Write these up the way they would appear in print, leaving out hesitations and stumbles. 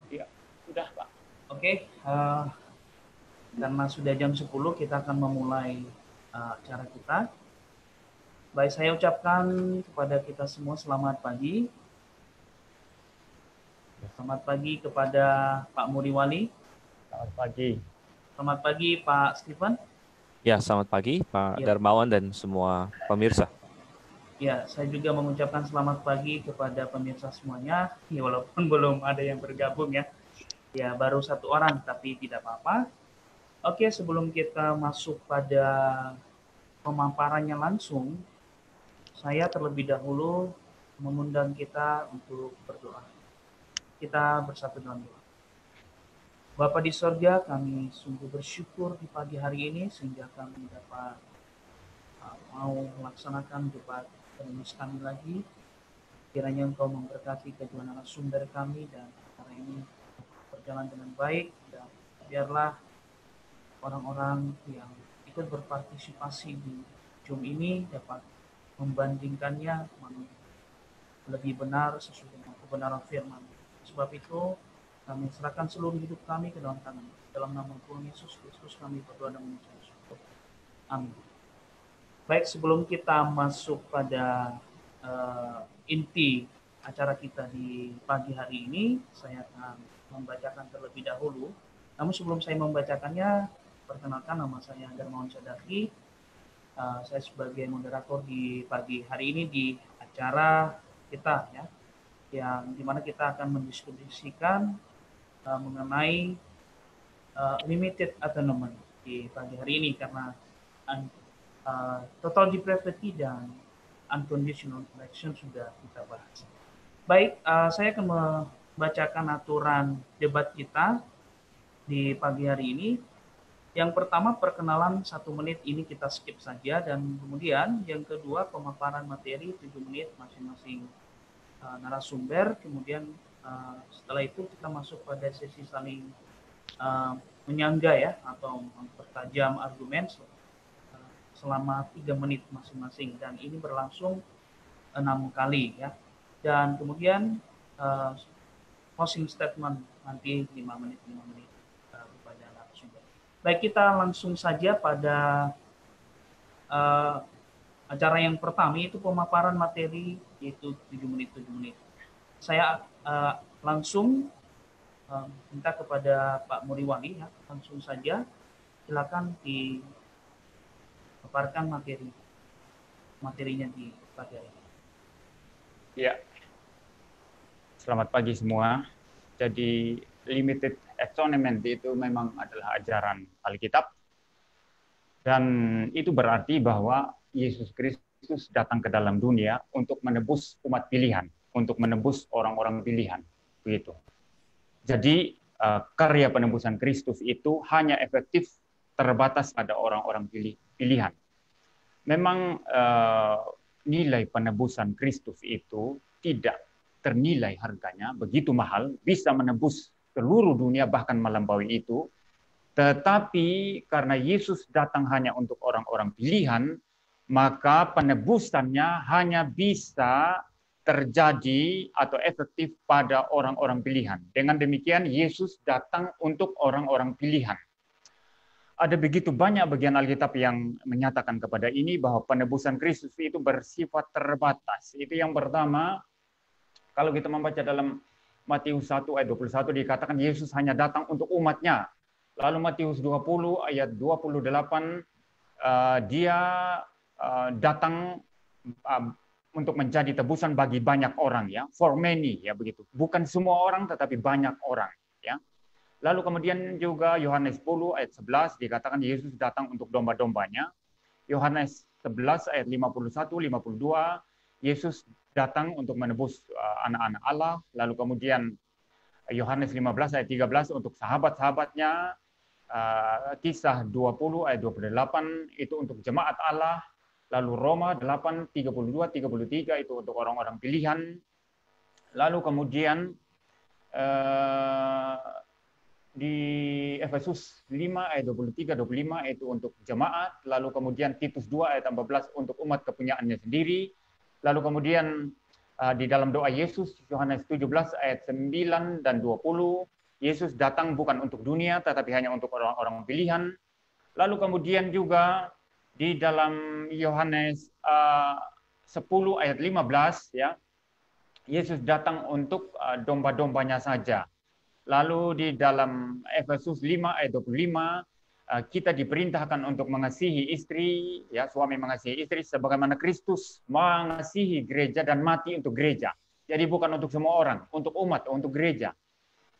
Ya, sudah, Pak. Oke, karena sudah jam 10 kita akan memulai acara kita. Baik, saya ucapkan kepada kita semua selamat pagi. Selamat pagi kepada Pak Muriwali. Selamat pagi. Selamat pagi Pak Stephen. Ya, selamat pagi Pak Ya, Darmawan dan semua pemirsa. ya, saya juga mengucapkan selamat pagi kepada pemirsa semuanya. Ya, walaupun belum ada yang bergabung ya. Ya, baru satu orang, tapi tidak apa-apa. Oke, sebelum kita masuk pada pemaparannya langsung, saya terlebih dahulu mengundang kita untuk berdoa. Kita bersatu dalam doa. Bapa di sorga, kami sungguh bersyukur di pagi hari ini sehingga kami dapat mau melaksanakan debat penulis kami lagi. Kiranya Engkau memberkati kedua narasumber kami dan acara ini berjalan dengan baik dan biarlah orang-orang yang ikut berpartisipasi di Zoom ini dapat membandingkannya mana lebih benar sesuai dengan kebenaran firman. Sebab itu kami serahkan seluruh hidup kami ke dalam tangan. Dalam nama Tuhan Yesus Kristus kami berdoa dan mengucap syukur. Amin. Baik, sebelum kita masuk pada inti acara kita di pagi hari ini, saya akan membacakan terlebih dahulu. Namun sebelum saya membacakannya, perkenalkan nama saya Darmawan Sadaki. Saya sebagai moderator di pagi hari ini di acara kita ya, yang dimana kita akan mendiskusikan mengenai limited atonement di pagi hari ini karena total depravity dan unconditional election sudah kita bahas. Baik, saya akan membacakan aturan debat kita di pagi hari ini. Yang pertama perkenalan 1 menit ini kita skip saja dan kemudian yang kedua pemaparan materi 7 menit masing-masing narasumber. Kemudian setelah itu kita masuk pada sesi saling menyangga ya atau mempertajam argumen selama 3 menit masing-masing dan ini berlangsung 6 kali ya. Dan kemudian closing statement nanti 5 menit kepada narasumber. Baik, kita langsung saja pada acara yang pertama yaitu pemaparan materi yaitu 7 menit. Saya langsung minta kepada Pak Muriwali ya, langsung saja silakan dipaparkan materinya di pagi hari ini. Ya, selamat pagi semua. Jadi limited atonement itu memang adalah ajaran Alkitab dan itu berarti bahwa Yesus Kristus datang ke dalam dunia untuk menebus umat pilihan, untuk menebus orang-orang pilihan, begitu. Jadi karya penebusan Kristus itu hanya efektif terbatas pada orang-orang pilihan. Memang nilai penebusan Kristus itu tidak ternilai harganya, begitu mahal, bisa menebus seluruh dunia bahkan melampaui itu. Tetapi karena Yesus datang hanya untuk orang-orang pilihan, maka penebusannya hanya bisa terjadi atau efektif pada orang-orang pilihan. Dengan demikian, Yesus datang untuk orang-orang pilihan. Ada begitu banyak bagian Alkitab yang menyatakan kepada ini bahwa penebusan Kristus itu bersifat terbatas. Itu yang pertama, kalau kita membaca dalam Matius 1 ayat 21 dikatakan Yesus hanya datang untuk umatnya. Lalu Matius 20 ayat 28 dia datang untuk menjadi tebusan bagi banyak orang ya, for many ya begitu. Bukan semua orang tetapi banyak orang ya. Lalu kemudian juga Yohanes 10 ayat 11 dikatakan Yesus datang untuk domba-dombanya. Yohanes 11 ayat 51 52 Yesus datang untuk menebus anak-anak Allah. Lalu kemudian Yohanes 15 ayat 13 untuk sahabat-sahabatnya. Kisah 20 ayat 28 itu untuk jemaat Allah. Lalu Roma 8 32 33 itu untuk orang-orang pilihan. Lalu kemudian di Efesus 5 ayat 23-25 itu untuk jemaat, lalu kemudian Titus 2 ayat 14 untuk umat kepunyaannya sendiri, lalu kemudian di dalam doa Yesus Yohanes 17 ayat 9 dan 20, Yesus datang bukan untuk dunia, tetapi hanya untuk orang-orang pilihan. Lalu kemudian juga di dalam Yohanes 10 ayat 15, ya, Yesus datang untuk domba-dombanya saja. Lalu di dalam Efesus 5 ayat 25, kita diperintahkan untuk mengasihi istri, ya, suami mengasihi istri sebagaimana Kristus mengasihi gereja dan mati untuk gereja. Jadi bukan untuk semua orang, untuk umat, untuk gereja.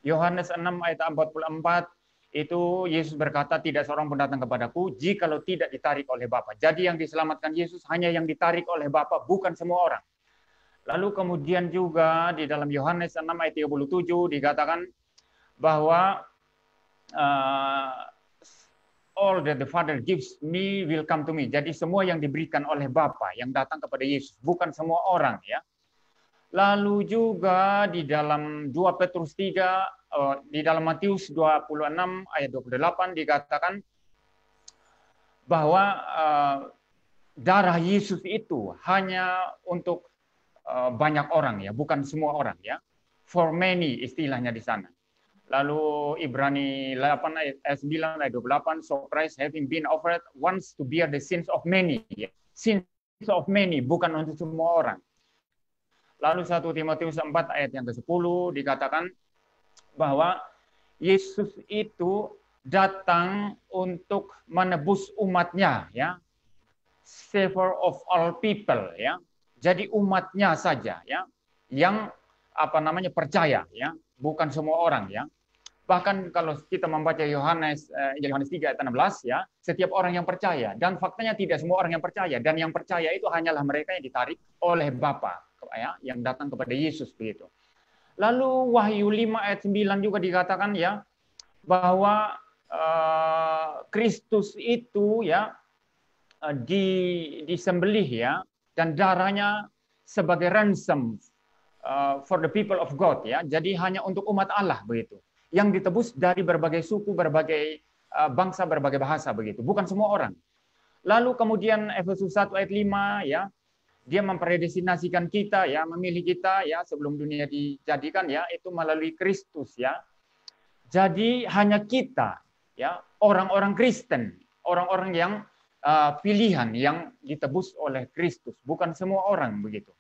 Yohanes 6 ayat 44 itu Yesus berkata, tidak seorang pun datang kepadaku jikalau tidak ditarik oleh Bapa. Jadi yang diselamatkan Yesus hanya yang ditarik oleh Bapa, bukan semua orang. Lalu kemudian juga di dalam Yohanes 6 ayat 37 dikatakan bahwa all that the Father gives me will come to me. Jadi semua yang diberikan oleh Bapa yang datang kepada Yesus, bukan semua orang, ya. Lalu juga di dalam 2 Petrus 3, di dalam Matius 26 ayat 28 dikatakan bahwa darah Yesus itu hanya untuk banyak orang, ya, bukan semua orang, ya. For many istilahnya di sana. Lalu Ibrani 8 ayat 9 ayat 28, so Christ having been offered once to bear the sins of many. Sins of many, bukan untuk semua orang. Lalu 1 Timotius 4 ayat yang ke-10 dikatakan bahwa Yesus itu datang untuk menebus umatnya, ya. Savior of all people, ya. Jadi umatnya saja, ya, yang percaya, ya, bukan semua orang, ya. Bahkan kalau kita membaca Yohanes 3 ayat 16, ya, setiap orang yang percaya, dan faktanya tidak semua orang yang percaya, dan yang percaya itu hanyalah mereka yang ditarik oleh Bapa, ya, yang datang kepada Yesus begitu. Lalu Wahyu 5 ayat 9 juga dikatakan, ya, bahwa Kristus itu, ya, disembelih, ya, dan darahnya sebagai ransom for the people of God, ya. Jadi hanya untuk umat Allah begitu. Yang ditebus dari berbagai suku, berbagai bangsa, berbagai bahasa begitu. Bukan semua orang. Lalu kemudian Efesus 1 ayat 5, ya, dia mempredestinasikan kita, ya, memilih kita, ya, sebelum dunia dijadikan, ya, itu melalui Kristus, ya. Jadi hanya kita, ya, orang-orang Kristen, orang-orang yang pilihan yang ditebus oleh Kristus, bukan semua orang begitu.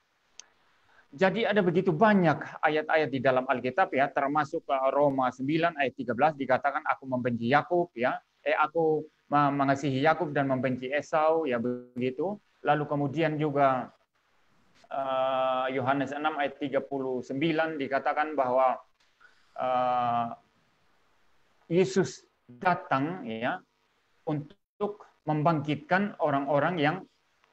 Jadi ada begitu banyak ayat-ayat di dalam Alkitab, ya, termasuk Roma 9 ayat 13 dikatakan aku membenci Yakub, ya, aku mengasihi Yakub dan membenci Esau, ya, begitu. Lalu kemudian juga Yohanes 6 ayat 39 dikatakan bahwa Yesus datang, ya, untuk membangkitkan orang-orang yang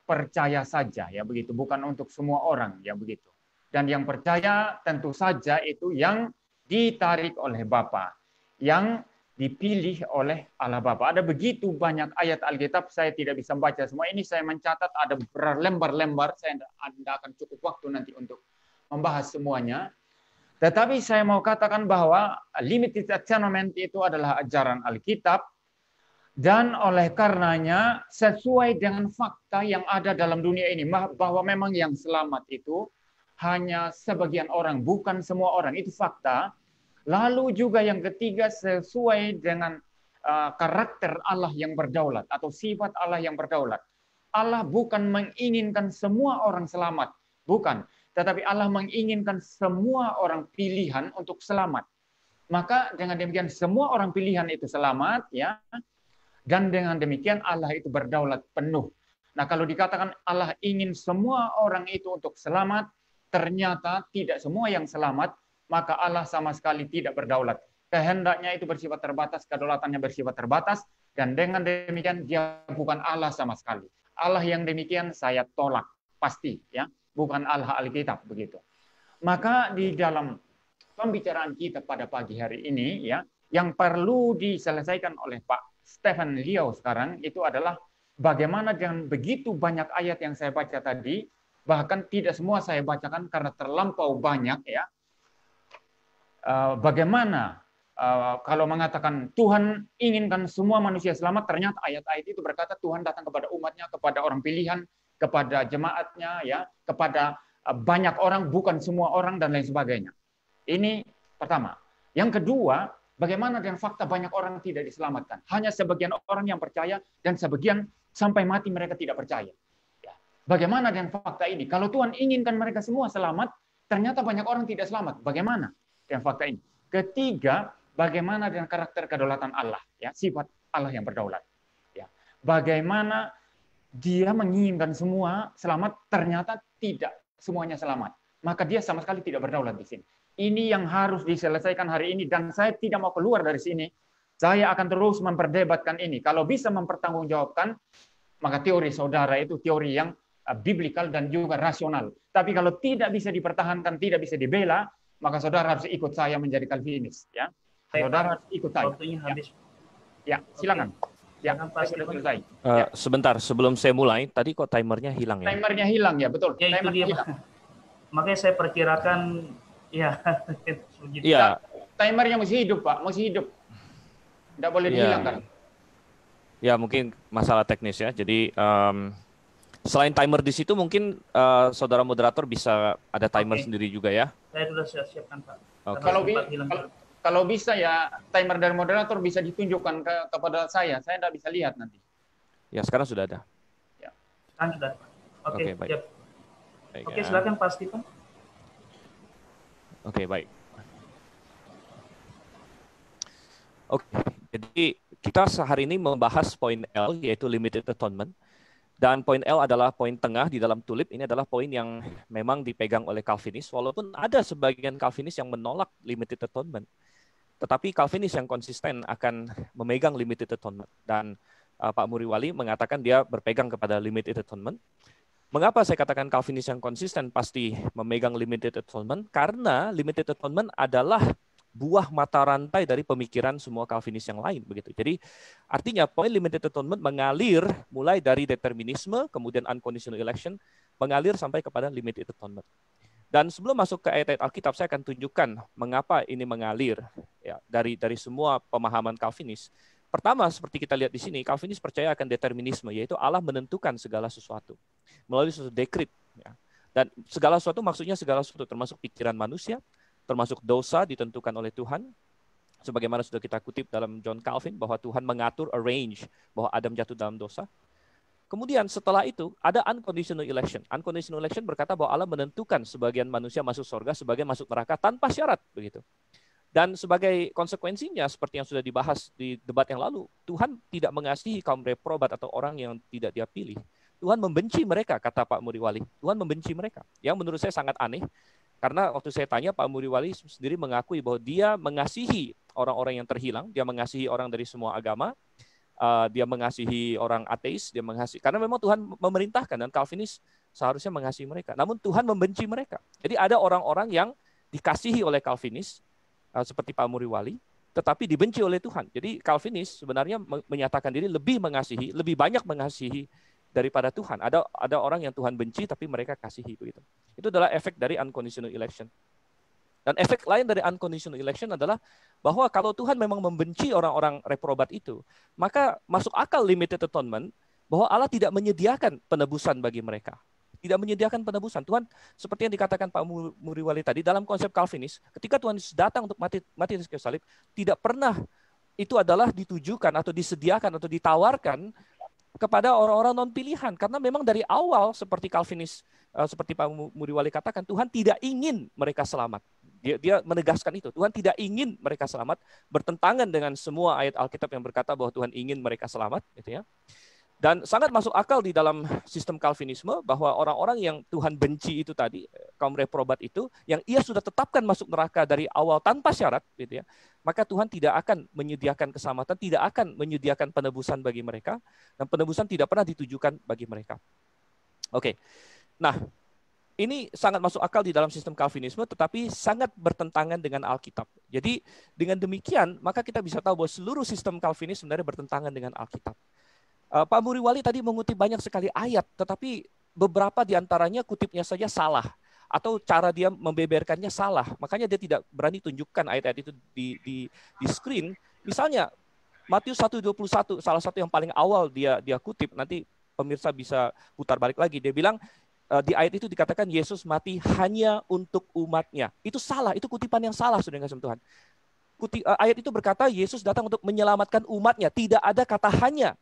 percaya saja, ya, begitu, bukan untuk semua orang, ya, begitu. Dan yang percaya tentu saja itu yang ditarik oleh Bapa, yang dipilih oleh Allah Bapa. Ada begitu banyak ayat Alkitab, saya tidak bisa membaca semua ini, saya mencatat ada berlembar-lembar, saya tidak akan cukup waktu nanti untuk membahas semuanya. Tetapi saya mau katakan bahwa limited atonement itu adalah ajaran Alkitab, dan oleh karenanya sesuai dengan fakta yang ada dalam dunia ini, bahwa memang yang selamat itu hanya sebagian orang, bukan semua orang, itu fakta. Lalu juga yang ketiga, sesuai dengan karakter Allah yang berdaulat atau sifat Allah yang berdaulat. Allah bukan menginginkan semua orang selamat, bukan. Tetapi Allah menginginkan semua orang pilihan untuk selamat. Maka dengan demikian semua orang pilihan itu selamat, ya. Dan dengan demikian Allah itu berdaulat penuh. Nah, kalau dikatakan Allah ingin semua orang itu untuk selamat, ternyata tidak semua yang selamat, maka Allah sama sekali tidak berdaulat. Kehendaknya itu bersifat terbatas, kedaulatannya bersifat terbatas, dan dengan demikian dia bukan Allah sama sekali. Allah yang demikian saya tolak, pasti, ya, bukan Allah Alkitab begitu. Maka di dalam pembicaraan kita pada pagi hari ini, ya, yang perlu diselesaikan oleh Pak Stephen Liao sekarang itu adalah bagaimana dengan begitu banyak ayat yang saya baca tadi, bahkan tidak semua saya bacakan karena terlampau banyak, ya. Bagaimana kalau mengatakan Tuhan inginkan semua manusia selamat, ternyata ayat-ayat itu berkata Tuhan datang kepada umatnya, kepada orang pilihan, kepada jemaatnya, ya, kepada banyak orang, bukan semua orang, dan lain sebagainya. Ini pertama. Yang kedua, bagaimana dengan fakta banyak orang tidak diselamatkan? Hanya sebagian orang yang percaya dan sebagian sampai mati mereka tidak percaya. Ya. Bagaimana dengan fakta ini? Kalau Tuhan inginkan mereka semua selamat, ternyata banyak orang tidak selamat. Bagaimana dengan fakta ini? Ketiga, bagaimana dengan karakter kedaulatan Allah? Ya, sifat Allah yang berdaulat. Ya. Bagaimana dia menginginkan semua selamat, ternyata tidak semuanya selamat. Maka dia sama sekali tidak berdaulat di sini. Ini yang harus diselesaikan hari ini, dan saya tidak mau keluar dari sini. Saya akan terus memperdebatkan ini. Kalau bisa mempertanggungjawabkan, maka teori saudara itu teori yang biblikal dan juga rasional. Tapi kalau tidak bisa dipertahankan, tidak bisa dibela, maka saudara harus ikut saya menjadi Calvinis. Ya, saudara harus ikut saya. Waktunya habis. Ya, silakan. Ya, saya sudah selesai. Sebentar, sebelum saya mulai, tadi kok timernya hilang ya? Timernya hilang ya, betul. Ya, itu dia. Makanya saya perkirakan, ya, begitu. Iya. Timernya masih hidup, Pak, masih hidup. Tidak boleh dihilangkan. Ya, mungkin masalah teknis ya. Jadi selain timer di situ, mungkin saudara moderator bisa ada timer sendiri juga ya. Saya sudah siapkan, Pak. Kalau bisa ya timer dari moderator bisa ditunjukkan kepada saya. Saya tidak bisa lihat nanti. Ya, sekarang sudah ada. Ya. Sekarang sudah. Oke, baik. siap. Oke, silakan Pak Stephen. Oke, baik. Oke, jadi kita hari ini membahas poin L, yaitu limited atonement. Dan poin L adalah poin tengah di dalam tulip. Ini adalah poin yang memang dipegang oleh Calvinis, walaupun ada sebagian Calvinis yang menolak limited atonement. Tetapi Calvinis yang konsisten akan memegang limited atonement. Dan Pak Muriwali mengatakan dia berpegang kepada limited atonement. Mengapa saya katakan Calvinis yang konsisten pasti memegang limited atonement? Karena limited atonement adalah buah mata rantai dari pemikiran semua Calvinis yang lain, begitu. Jadi artinya poin limited atonement mengalir mulai dari determinisme, kemudian unconditional election, mengalir sampai kepada limited atonement. Dan sebelum masuk ke ayat-ayat Alkitab, saya akan tunjukkan mengapa ini mengalir ya, dari semua pemahaman Calvinis. Pertama, seperti kita lihat di sini, Calvinis percaya akan determinisme, yaitu Allah menentukan segala sesuatu melalui suatu dekret. Ya. Dan segala sesuatu maksudnya segala sesuatu, termasuk pikiran manusia, termasuk dosa ditentukan oleh Tuhan. Sebagaimana sudah kita kutip dalam John Calvin, bahwa Tuhan mengatur, arrange, bahwa Adam jatuh dalam dosa. Kemudian setelah itu ada unconditional election. Unconditional election berkata bahwa Allah menentukan sebagian manusia masuk surga, sebagian masuk neraka tanpa syarat, begitu. Dan sebagai konsekuensinya, seperti yang sudah dibahas di debat yang lalu, Tuhan tidak mengasihi kaum reprobat atau orang yang tidak Dia pilih. Tuhan membenci mereka, kata Pak Muriwali. Tuhan membenci mereka. Yang menurut saya sangat aneh, karena waktu saya tanya, Pak Muriwali sendiri mengakui bahwa dia mengasihi orang-orang yang terhilang, dia mengasihi orang dari semua agama, dia mengasihi orang ateis, dia mengasihi, karena memang Tuhan memerintahkan, dan Calvinis seharusnya mengasihi mereka. Namun Tuhan membenci mereka. Jadi ada orang-orang yang dikasihi oleh Calvinis, seperti Pak Muriwali, tetapi dibenci oleh Tuhan. Jadi Calvinis sebenarnya menyatakan diri lebih mengasihi, lebih banyak mengasihi daripada Tuhan. Ada orang yang Tuhan benci tapi mereka kasihi, begitu. Itu adalah efek dari unconditional election. Dan efek lain dari unconditional election adalah bahwa kalau Tuhan memang membenci orang-orang reprobat itu, maka masuk akal limited atonement bahwa Allah tidak menyediakan penebusan bagi mereka. Tidak menyediakan penebusan. Tuhan, seperti yang dikatakan Pak Muriwali tadi, dalam konsep Calvinis, ketika Tuhan Yesus datang untuk mati di kayu salib, tidak pernah itu adalah ditujukan atau disediakan atau ditawarkan kepada orang-orang non-pilihan. Karena memang dari awal, seperti Calvinis, seperti Pak Muriwali katakan, Tuhan tidak ingin mereka selamat. Dia menegaskan itu. Tuhan tidak ingin mereka selamat, bertentangan dengan semua ayat Alkitab yang berkata bahwa Tuhan ingin mereka selamat, gitu ya. Dan sangat masuk akal di dalam sistem Calvinisme bahwa orang-orang yang Tuhan benci itu tadi, kaum reprobat itu, yang Ia sudah tetapkan masuk neraka dari awal tanpa syarat, gitu ya, maka Tuhan tidak akan menyediakan keselamatan, tidak akan menyediakan penebusan bagi mereka, dan penebusan tidak pernah ditujukan bagi mereka. Oke, nah ini sangat masuk akal di dalam sistem Calvinisme, tetapi sangat bertentangan dengan Alkitab. Jadi dengan demikian, maka kita bisa tahu bahwa seluruh sistem Calvinis sebenarnya bertentangan dengan Alkitab. Pak Muriwali tadi mengutip banyak sekali ayat, tetapi beberapa diantaranya kutipnya saja salah, atau cara dia membeberkannya salah. Makanya dia tidak berani tunjukkan ayat-ayat itu di screen. Misalnya Matius 1:21, salah satu yang paling awal dia kutip, nanti pemirsa bisa putar balik lagi. Dia bilang di ayat itu dikatakan Yesus mati hanya untuk umatnya. Itu salah, itu kutipan yang salah, saudara kasih Tuhan. ayat itu berkata Yesus datang untuk menyelamatkan umatnya. Tidak ada kata hanya.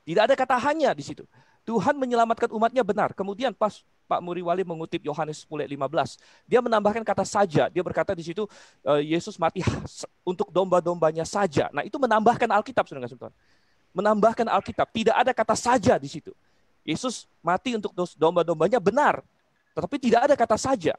Tidak ada kata hanya di situ. Tuhan menyelamatkan umatnya benar. Kemudian pas Pak Muriwali mengutip Yohanes 10:15, dia menambahkan kata saja. Dia berkata di situ Yesus mati untuk domba-dombanya saja. Nah, itu menambahkan Alkitab, saudara Tuhan. Menambahkan Alkitab. Tidak ada kata saja di situ. Yesus mati untuk domba-dombanya benar, tetapi tidak ada kata saja.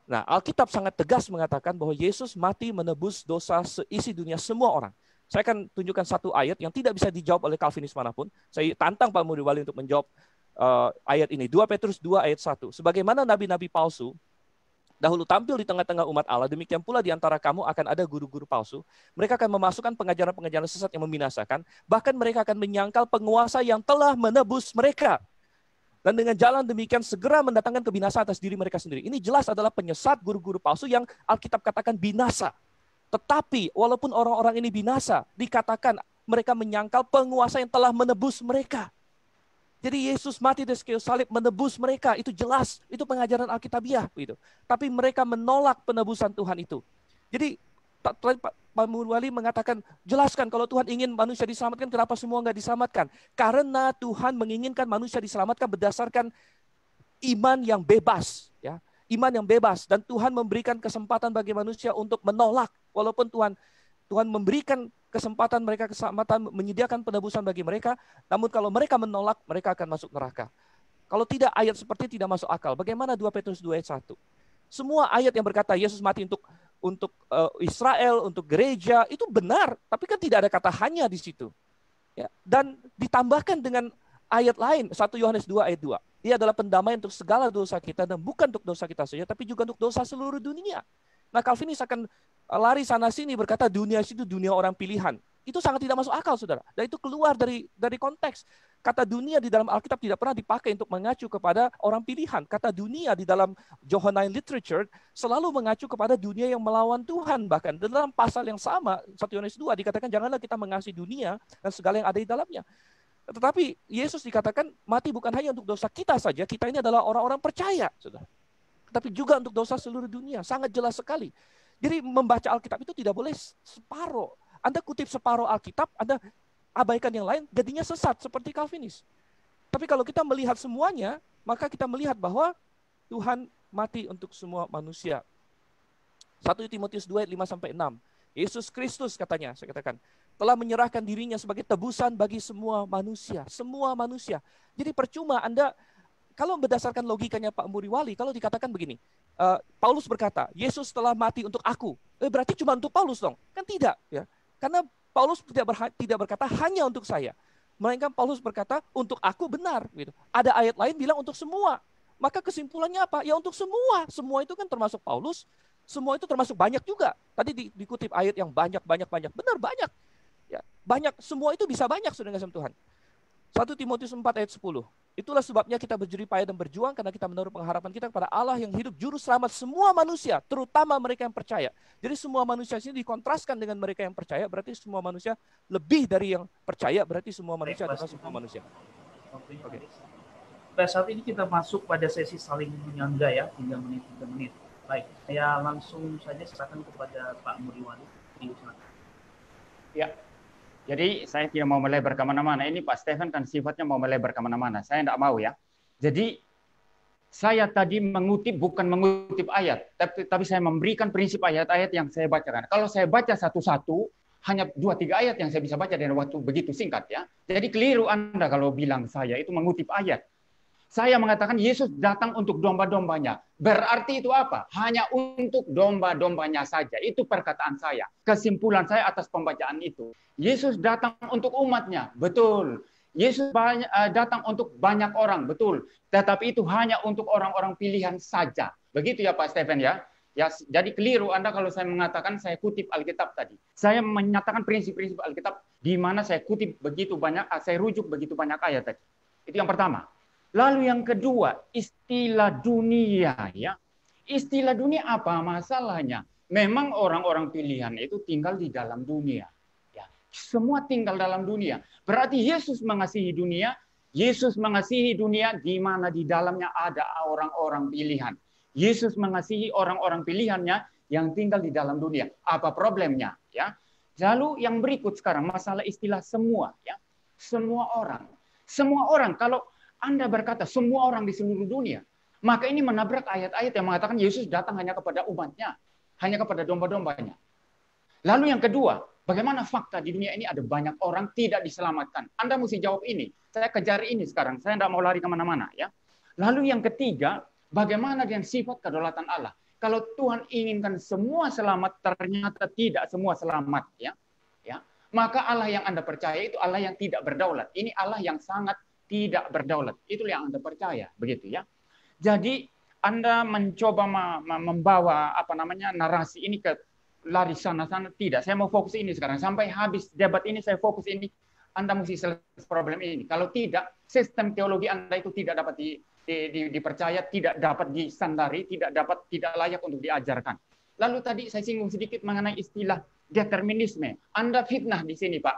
Nah, Alkitab sangat tegas mengatakan bahwa Yesus mati menebus dosa seisi dunia semua orang. Saya akan tunjukkan satu ayat yang tidak bisa dijawab oleh Calvinis manapun. Saya tantang Pak Muriwali untuk menjawab ayat ini. 2 Petrus 2 ayat 1. Sebagaimana nabi-nabi palsu dahulu tampil di tengah-tengah umat Allah, demikian pula di antara kamu akan ada guru-guru palsu. Mereka akan memasukkan pengajaran-pengajaran sesat yang membinasakan. Bahkan mereka akan menyangkal penguasa yang telah menebus mereka. Dan dengan jalan demikian segera mendatangkan kebinasaan atas diri mereka sendiri. Ini jelas adalah penyesat guru-guru palsu yang Alkitab katakan binasa. Tetapi walaupun orang-orang ini binasa, dikatakan mereka menyangkal penguasa yang telah menebus mereka. Jadi Yesus mati di kayu salib menebus mereka, itu jelas, itu pengajaran Alkitabiah gitu. Tapi mereka menolak penebusan Tuhan itu. Jadi Pak Muriwali mengatakan, jelaskan kalau Tuhan ingin manusia diselamatkan, kenapa semua nggak diselamatkan? Karena Tuhan menginginkan manusia diselamatkan berdasarkan iman yang bebas, ya. Iman yang bebas, dan Tuhan memberikan kesempatan bagi manusia untuk menolak. Walaupun Tuhan memberikan kesempatan mereka, keselamatan, menyediakan penebusan bagi mereka, namun kalau mereka menolak, mereka akan masuk neraka. Kalau tidak, ayat seperti tidak masuk akal. Bagaimana 2 Petrus 2 ayat 1? Semua ayat yang berkata Yesus mati untuk Israel, untuk gereja, itu benar, tapi kan tidak ada kata hanya di situ. Ya. Dan ditambahkan dengan ayat lain, 1 Yohanes 2 ayat 2. Dia adalah pendamaian untuk segala dosa kita, dan bukan untuk dosa kita saja, tapi juga untuk dosa seluruh dunia. Nah, Calvinis akan lari sana-sini berkata dunia itu dunia orang pilihan. Itu sangat tidak masuk akal, saudara. Dan itu keluar dari konteks. Kata dunia di dalam Alkitab tidak pernah dipakai untuk mengacu kepada orang pilihan. Kata dunia di dalam Johannine literature selalu mengacu kepada dunia yang melawan Tuhan. Bahkan dalam pasal yang sama, 1 Yohanes 2 dikatakan janganlah kita mengasihi dunia dan segala yang ada di dalamnya. Tetapi Yesus dikatakan mati bukan hanya untuk dosa kita saja, kita ini adalah orang-orang percaya, saudara. Tapi juga untuk dosa seluruh dunia, sangat jelas sekali. Jadi membaca Alkitab itu tidak boleh separuh. Anda kutip separuh Alkitab, Anda abaikan yang lain, jadinya sesat seperti Calvinis. Tapi kalau kita melihat semuanya, maka kita melihat bahwa Tuhan mati untuk semua manusia. 1 Timotius 2 ayat 5-6. Yesus Kristus katanya, saya katakan, telah menyerahkan dirinya sebagai tebusan bagi semua manusia. Semua manusia. Jadi percuma Anda, kalau berdasarkan logikanya Pak Muriwali, kalau dikatakan begini, Paulus berkata, Yesus telah mati untuk aku. Berarti cuma untuk Paulus dong? Kan tidak. Ya. Karena Paulus tidak berkata hanya untuk saya. Melainkan Paulus berkata, untuk aku benar. Gitu. Ada ayat lain bilang untuk semua. Maka kesimpulannya apa? Ya untuk semua. Semua itu kan termasuk Paulus. Semua itu termasuk banyak juga. Tadi dikutip ayat yang banyak. Benar banyak. Ya, banyak, semua itu bisa banyak, saudara kasih Tuhan. 1 Timotius 4 ayat 10. Itulah sebabnya kita berjerih payah dan berjuang karena kita menaruh pengharapan kita kepada Allah yang hidup juru selamat semua manusia, terutama mereka yang percaya. Jadi semua manusia ini dikontraskan dengan mereka yang percaya, berarti semua manusia lebih dari yang percaya, berarti semua manusia adalah semua manusia. Oke. Pada saat ini kita masuk pada sesi saling menyangga ya, 3 menit. Baik, saya langsung saja silakan kepada Pak Muriwali. Ya. Jadi saya tidak mau melebar kemana-mana. Ini Pak Stephen kan sifatnya mau melebar kemana-mana. Saya tidak mau ya. Jadi saya tadi bukan mengutip ayat, tapi saya memberikan prinsip ayat-ayat yang saya bacakan. Kalau saya baca satu-satu, hanya 2-3 ayat yang saya bisa baca dalam waktu begitu singkat ya. Jadi keliru Anda kalau bilang saya itu mengutip ayat. Saya mengatakan Yesus datang untuk domba-dombanya. Berarti itu apa? Hanya untuk domba-dombanya saja. Itu perkataan saya. Kesimpulan saya atas pembacaan itu. Yesus datang untuk umatnya. Betul. Yesus datang untuk banyak orang. Betul. Tetapi itu hanya untuk orang-orang pilihan saja. Begitu ya Pak Stephen ya. Ya, jadi keliru Anda kalau saya mengatakan saya kutip Alkitab tadi. Saya menyatakan prinsip-prinsip Alkitab di mana saya kutip begitu banyak, saya rujuk begitu banyak ayat tadi. Itu yang pertama. Lalu yang kedua, istilah dunia ya. Istilah dunia apa masalahnya? Memang orang-orang pilihan itu tinggal di dalam dunia. Ya, semua tinggal dalam dunia. Berarti Yesus mengasihi dunia. Yesus mengasihi dunia di mana di dalamnya ada orang-orang pilihan. Yesus mengasihi orang-orang pilihannya yang tinggal di dalam dunia. Apa problemnya? Ya. Lalu yang berikut sekarang masalah istilah semua. Ya. Semua orang. Semua orang. Kalau Anda berkata semua orang di seluruh dunia, maka ini menabrak ayat-ayat yang mengatakan Yesus datang hanya kepada umatnya, hanya kepada domba-dombanya. Lalu yang kedua, bagaimana fakta di dunia ini ada banyak orang tidak diselamatkan? Anda mesti jawab ini. Saya kejar ini sekarang. Saya tidak mau lari kemana-mana. Ya. Lalu yang ketiga, bagaimana dengan sifat kedaulatan Allah? Kalau Tuhan inginkan semua selamat, ternyata tidak semua selamat. Ya. Ya. Maka Allah yang Anda percaya itu Allah yang tidak berdaulat. Ini Allah yang sangat tidak berdaulat. Itulah yang Anda percaya. Begitu ya. Jadi Anda mencoba membawa narasi ini ke lari sana-sana, tidak. Saya mau fokus ini sekarang. Sampai habis debat ini saya fokus ini. Anda mesti selesai problem ini. Kalau tidak, sistem teologi Anda itu tidak dapat dipercaya, tidak dapat disandari, tidak layak untuk diajarkan. Lalu tadi saya singgung sedikit mengenai istilah determinisme. Anda fitnah di sini, Pak.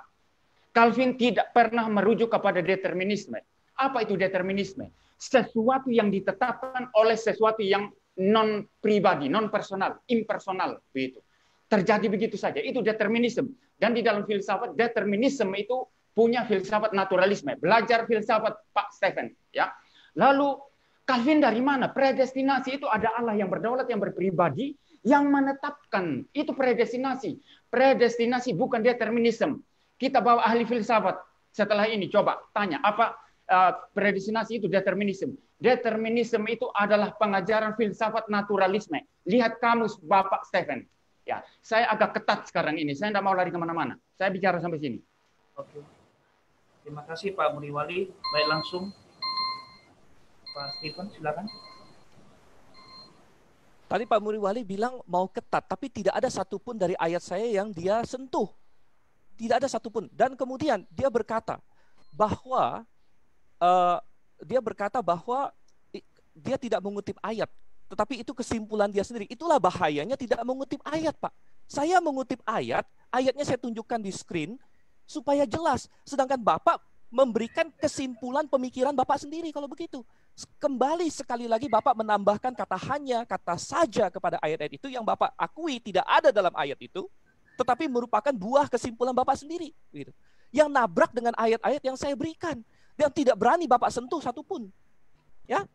Calvin tidak pernah merujuk kepada determinisme. Apa itu determinisme? Sesuatu yang ditetapkan oleh sesuatu yang non-pribadi, non-personal, impersonal. Begitu. Terjadi begitu saja. Itu determinisme. Dan di dalam filsafat, determinisme itu punya filsafat naturalisme. Belajar filsafat Pak Stephen. Ya. Lalu Calvin dari mana? Predestinasi itu ada Allah yang berdaulat, yang berpribadi, yang menetapkan. Itu predestinasi. Predestinasi bukan determinisme. Kita bawa ahli filsafat. Setelah ini coba tanya, apa predestinasi itu determinisme? Determinisme itu adalah pengajaran filsafat naturalisme. Lihat kamus Bapak Stephen. Ya, saya agak ketat sekarang ini. Saya tidak mau lari kemana-mana. Saya bicara sampai sini. Oke. Terima kasih Pak Muriwali. Baik, langsung Pak Stephen, silakan. Tadi Pak Muriwali bilang mau ketat, tapi tidak ada satupun dari ayat saya yang dia sentuh. Tidak ada satupun. Dan kemudian dia berkata bahwa dia tidak mengutip ayat, tetapi itu kesimpulan dia sendiri. Itulah bahayanya tidak mengutip ayat, Pak. Saya mengutip ayat, ayatnya saya tunjukkan di screen supaya jelas. Sedangkan Bapak memberikan kesimpulan pemikiran Bapak sendiri kalau begitu. Kembali sekali lagi Bapak menambahkan kata hanya, kata saja kepada ayat-ayat itu yang Bapak akui tidak ada dalam ayat itu, tetapi merupakan buah kesimpulan Bapak sendiri, gitu. Yang nabrak dengan ayat-ayat yang saya berikan, dan tidak berani Bapak sentuh satupun. Ya,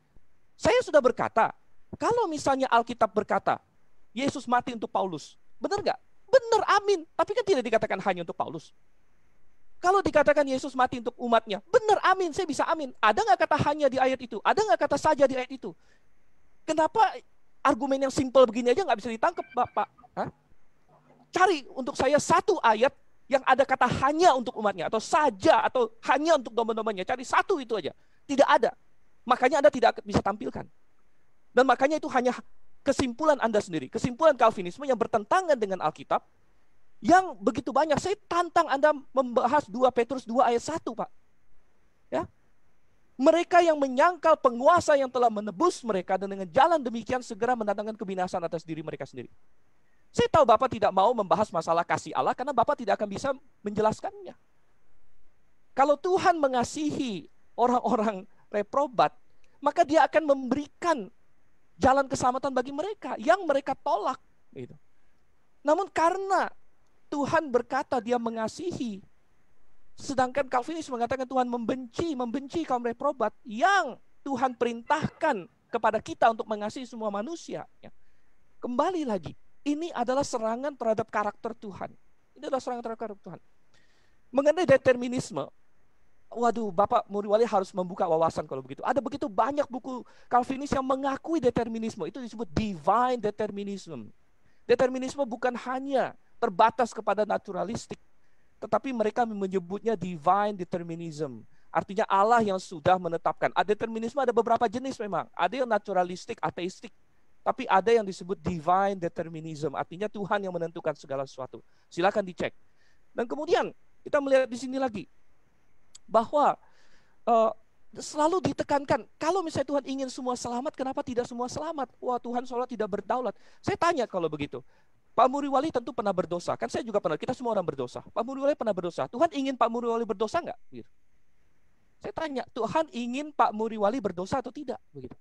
saya sudah berkata, kalau misalnya Alkitab berkata Yesus mati untuk Paulus, benar nggak? Benar, amin. Tapi kan tidak dikatakan hanya untuk Paulus. Kalau dikatakan Yesus mati untuk umatnya, benar, amin. Saya bisa amin. Ada nggak kata hanya di ayat itu? Ada nggak kata saja di ayat itu? Kenapa argumen yang simpel begini aja nggak bisa ditangkap, Bapak? Hah? Cari untuk saya satu ayat yang ada kata hanya untuk umatnya, atau saja, atau hanya untuk domba-dombanya. Cari satu itu aja. Tidak ada. Makanya Anda tidak bisa tampilkan. Dan makanya itu hanya kesimpulan Anda sendiri. Kesimpulan Calvinisme yang bertentangan dengan Alkitab, yang begitu banyak. Saya tantang Anda membahas 2 Petrus 2 ayat 1, Pak. Ya. Mereka yang menyangkal penguasa yang telah menebus mereka, dan dengan jalan demikian segera mendatangkan kebinasaan atas diri mereka sendiri. Saya tahu Bapak tidak mau membahas masalah kasih Allah karena Bapak tidak akan bisa menjelaskannya. Kalau Tuhan mengasihi orang-orang reprobat, maka Dia akan memberikan jalan keselamatan bagi mereka yang mereka tolak. Gitu. Namun karena Tuhan berkata Dia mengasihi, sedangkan Calvinis mengatakan Tuhan membenci kaum reprobat yang Tuhan perintahkan kepada kita untuk mengasihi semua manusia. Kembali lagi, ini adalah serangan terhadap karakter Tuhan. Ini adalah serangan terhadap karakter Tuhan. Mengenai determinisme, waduh, Bapak Muriwali harus membuka wawasan kalau begitu. Ada begitu banyak buku Calvinis yang mengakui determinisme. Itu disebut divine determinism. Determinisme bukan hanya terbatas kepada naturalistik, tetapi mereka menyebutnya divine determinism. Artinya Allah yang sudah menetapkan. Determinisme ada beberapa jenis memang. Ada yang naturalistik, ateistik. Tapi ada yang disebut divine determinism. Artinya Tuhan yang menentukan segala sesuatu. Silakan dicek. Dan kemudian kita melihat di sini lagi bahwa selalu ditekankan, kalau misalnya Tuhan ingin semua selamat, kenapa tidak semua selamat? Wah, Tuhan seolah tidak berdaulat. Saya tanya kalau begitu. Pak Muriwali tentu pernah berdosa. Kan saya juga pernah, kita semua orang berdosa. Pak Muriwali pernah berdosa. Tuhan ingin Pak Muriwali berdosa nggak? Gitu. Saya tanya, Tuhan ingin Pak Muriwali berdosa atau tidak? Begitu.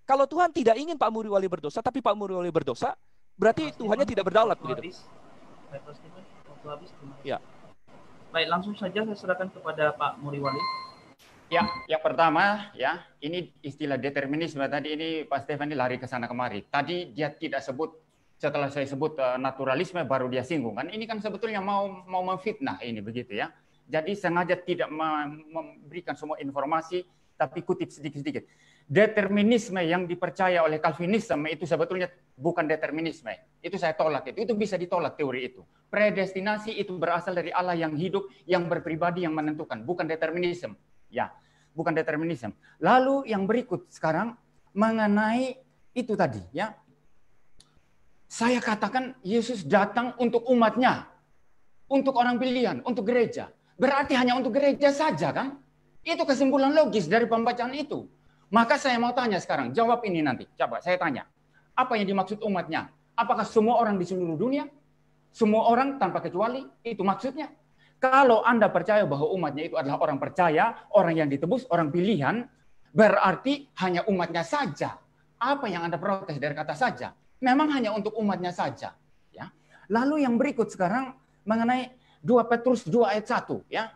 Kalau Tuhan tidak ingin Pak Muriwali berdosa, tapi Pak Muriwali berdosa, berarti Tuhannya tidak berdaulat begitu. Baik, Pak Stephen, waktu habis. Terima kasih. Ya. Baik, langsung saja saya serahkan kepada Pak Muriwali. Ya, yang pertama ya, ini istilah determinisme tadi ini Pak Stefan ini lari ke sana kemari. Tadi dia tidak sebut, setelah saya sebut naturalisme baru dia singgung kan. Ini kan sebetulnya mau memfitnah ini begitu ya. Jadi sengaja tidak memberikan semua informasi tapi kutip sedikit-sedikit. Determinisme yang dipercaya oleh Calvinisme itu sebetulnya bukan determinisme. Itu saya tolak itu. Itu bisa ditolak teori itu. Predestinasi itu berasal dari Allah yang hidup, yang berpribadi, yang menentukan, bukan determinisme. Ya, bukan determinisme. Lalu yang berikut sekarang mengenai itu tadi ya. Saya katakan Yesus datang untuk umatnya, untuk orang pilihan, untuk gereja. Berarti hanya untuk gereja saja kan? Itu kesimpulan logis dari pembacaan itu. Maka saya mau tanya sekarang, jawab ini nanti. Coba saya tanya, apa yang dimaksud umatnya? Apakah semua orang di seluruh dunia? Semua orang tanpa kecuali? Itu maksudnya? Kalau Anda percaya bahwa umatnya itu adalah orang percaya, orang yang ditebus, orang pilihan, berarti hanya umatnya saja. Apa yang Anda protes dari kata saja? Memang hanya untuk umatnya saja. Ya. Lalu yang berikut sekarang mengenai 2 Petrus 2 ayat 1. Ya.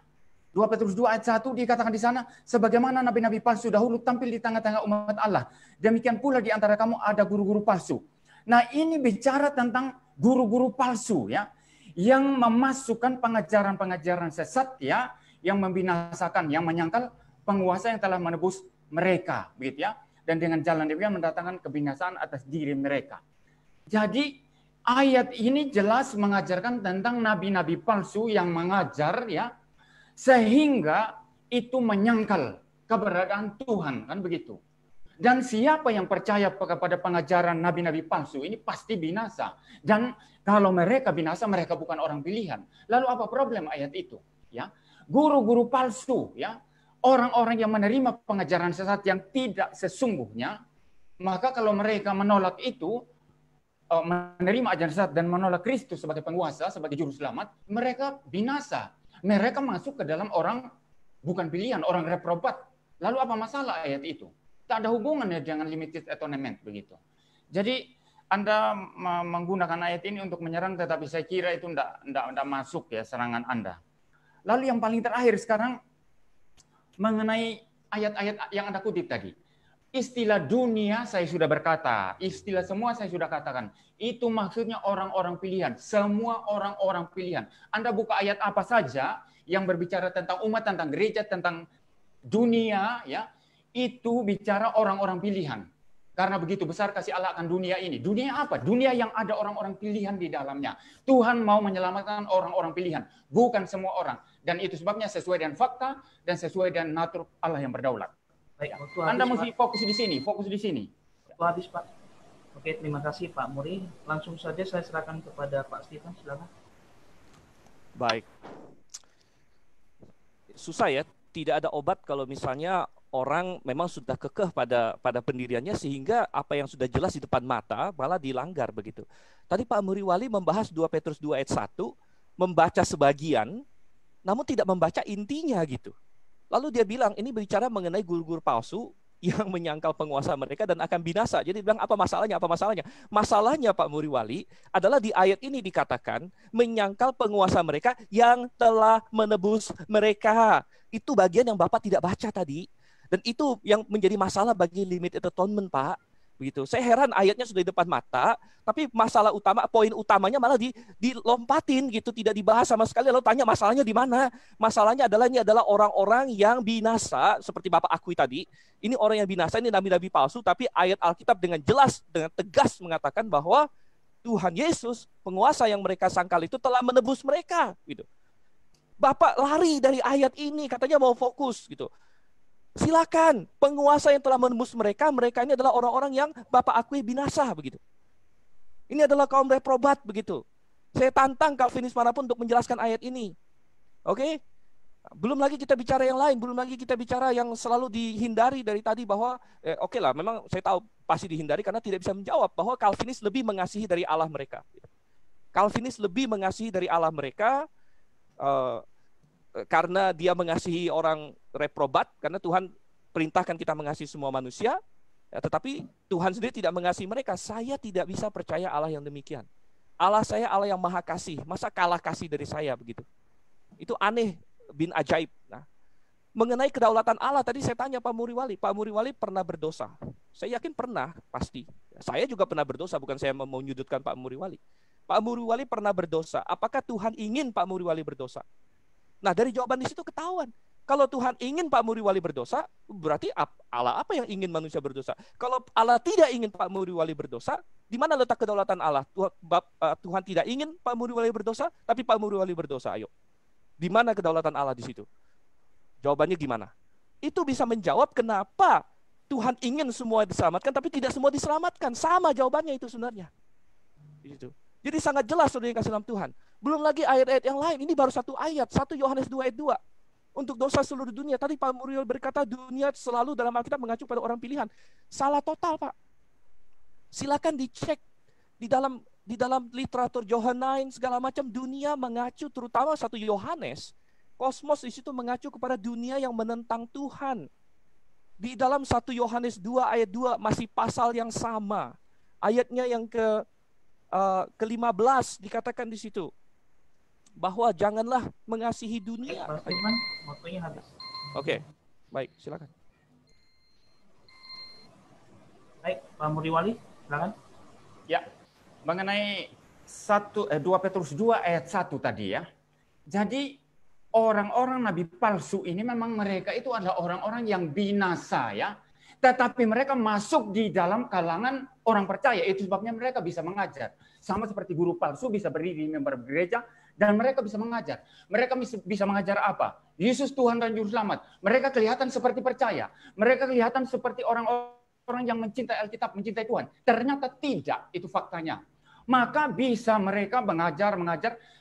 2 Petrus 2 ayat 1 dikatakan di sana, sebagaimana nabi-nabi palsu dahulu tampil di tengah-tengah umat Allah, demikian pula di antara kamu ada guru-guru palsu. Nah ini bicara tentang guru-guru palsu ya. Yang memasukkan pengajaran-pengajaran sesat ya, yang membinasakan, yang menyangkal penguasa yang telah menebus mereka, begitu ya. Dan dengan jalan demikian mendatangkan kebinasaan atas diri mereka. Jadi ayat ini jelas mengajarkan tentang nabi-nabi palsu yang mengajar ya, sehingga itu menyangkal keberadaan Tuhan, kan begitu. Dan siapa yang percaya kepada pengajaran nabi-nabi palsu ini pasti binasa. Dan kalau mereka binasa, mereka bukan orang pilihan. Lalu apa problem ayat itu? Ya, guru-guru palsu, ya, orang-orang yang menerima pengajaran sesat yang tidak sesungguhnya, maka kalau mereka menolak itu, menerima ajaran sesat dan menolak Kristus sebagai penguasa, sebagai juru selamat, mereka binasa. Mereka masuk ke dalam orang bukan pilihan, orang reprobat. Lalu apa masalah ayat itu? Tak ada hubungannya dengan limited atonement begitu. Jadi Anda menggunakan ayat ini untuk menyerang, tetapi saya kira itu tidak masuk ya serangan Anda. Lalu yang paling terakhir sekarang mengenai ayat-ayat yang Anda kutip tadi. Istilah dunia saya sudah berkata, istilah semua saya sudah katakan. Itu maksudnya orang-orang pilihan, semua orang-orang pilihan. Anda buka ayat apa saja yang berbicara tentang umat, tentang gereja, tentang dunia, ya itu bicara orang-orang pilihan. Karena begitu besar kasih Allah akan dunia ini. Dunia apa? Dunia yang ada orang-orang pilihan di dalamnya. Tuhan mau menyelamatkan orang-orang pilihan, bukan semua orang. Dan itu sebabnya sesuai dengan fakta dan sesuai dengan natur Allah yang berdaulat. Baik, Anda mesti fokus di sini, fokus di sini. Waktu habis, Pak. Oke, terima kasih Pak Muri. Langsung saja saya serahkan kepada Pak Stephen, silakan. Baik. Susah ya, tidak ada obat kalau misalnya orang memang sudah kekeh pada pendiriannya sehingga apa yang sudah jelas di depan mata malah dilanggar begitu. Tadi Pak Muriwali membahas 2 Petrus 2 ayat 1, membaca sebagian, namun tidak membaca intinya gitu. Lalu dia bilang ini bicara mengenai guru-guru palsu yang menyangkal penguasa mereka dan akan binasa. Jadi dia bilang apa masalahnya? Apa masalahnya? Masalahnya Pak Muriwali adalah di ayat ini dikatakan menyangkal penguasa mereka yang telah menebus mereka. Itu bagian yang Bapak tidak baca tadi. Dan itu yang menjadi masalah bagi limited atonement, Pak. Begitu. Saya heran ayatnya sudah di depan mata, tapi masalah utama, poin utamanya malah dilompatin gitu, tidak dibahas sama sekali. Lalu tanya masalahnya di mana? Masalahnya adalah ini adalah orang-orang yang binasa, seperti Bapak akui tadi. Ini orang yang binasa, ini nabi-nabi palsu, tapi ayat Alkitab dengan jelas, dengan tegas mengatakan bahwa Tuhan Yesus, penguasa yang mereka sangkal itu telah menebus mereka. Gitu. Bapak lari dari ayat ini, katanya mau fokus gitu. Silakan, penguasa yang telah menembus mereka, mereka ini adalah orang-orang yang Bapak akui binasa begitu. Ini adalah kaum reprobat begitu. Saya tantang Calvinis manapun untuk menjelaskan ayat ini. Oke? Belum lagi kita bicara yang lain, belum lagi kita bicara yang selalu dihindari dari tadi bahwa oke lah, memang saya tahu pasti dihindari karena tidak bisa menjawab bahwa Calvinis lebih mengasihi dari Allah mereka. Calvinis lebih mengasihi dari Allah mereka karena dia mengasihi orang reprobat, karena Tuhan perintahkan kita mengasihi semua manusia, Ya, tetapi Tuhan sendiri tidak mengasihi mereka. Saya tidak bisa percaya Allah yang demikian. Allah saya Allah yang maha kasih. Masa kalah kasih dari saya begitu? Itu aneh, bin ajaib. Nah, mengenai kedaulatan Allah, tadi saya tanya Pak Muriwali. Pak Muriwali pernah berdosa? Saya yakin pernah, pasti. Saya juga pernah berdosa, bukan saya mau menyudutkan Pak Muriwali. Pak Muriwali pernah berdosa. Apakah Tuhan ingin Pak Muriwali berdosa? Nah, dari jawaban di situ ketahuan. Kalau Tuhan ingin Pak Muriwali berdosa, berarti Allah apa yang ingin manusia berdosa? Kalau Allah tidak ingin Pak Muriwali berdosa, di mana letak kedaulatan Allah? Tuhan tidak ingin Pak Muriwali berdosa, tapi Pak Muriwali berdosa. Ayo, di mana kedaulatan Allah di situ? Jawabannya gimana? Itu bisa menjawab kenapa Tuhan ingin semua diselamatkan, tapi tidak semua diselamatkan. Sama jawabannya itu sebenarnya. Gitu. Jadi sangat jelas saudara yang kasih dalam Tuhan. Belum lagi ayat-ayat yang lain. Ini baru satu ayat. 1 Yohanes 2 ayat 2. Untuk dosa seluruh dunia. Tadi Pak Muriel berkata dunia selalu dalam Alkitab mengacu pada orang pilihan. Salah total, Pak. Silakan dicek di dalam literatur Johannine segala macam, dunia mengacu terutama 1 Yohanes. Kosmos di situ mengacu kepada dunia yang menentang Tuhan. Di dalam 1 Yohanes 2 ayat 2 masih pasal yang sama. Ayatnya yang ke-15 dikatakan di situ bahwa janganlah mengasihi dunia. Waktunya habis. Oke, baik, silakan. Baik, Pak Muriwali, silakan. Ya, mengenai 2 Petrus 2 ayat 1 tadi ya. Jadi orang-orang nabi palsu ini memang mereka itu adalah orang-orang yang binasa ya. Tetapi mereka masuk di dalam kalangan orang percaya. Itu sebabnya mereka bisa mengajar. Sama seperti guru palsu bisa berdiri di mimbar gereja dan mereka bisa mengajar. Mereka bisa mengajar apa? Yesus Tuhan dan Juru Selamat. Mereka kelihatan seperti percaya. Mereka kelihatan seperti orang-orang yang mencintai Alkitab, mencintai Tuhan. Ternyata tidak, itu faktanya. Maka bisa mereka mengajar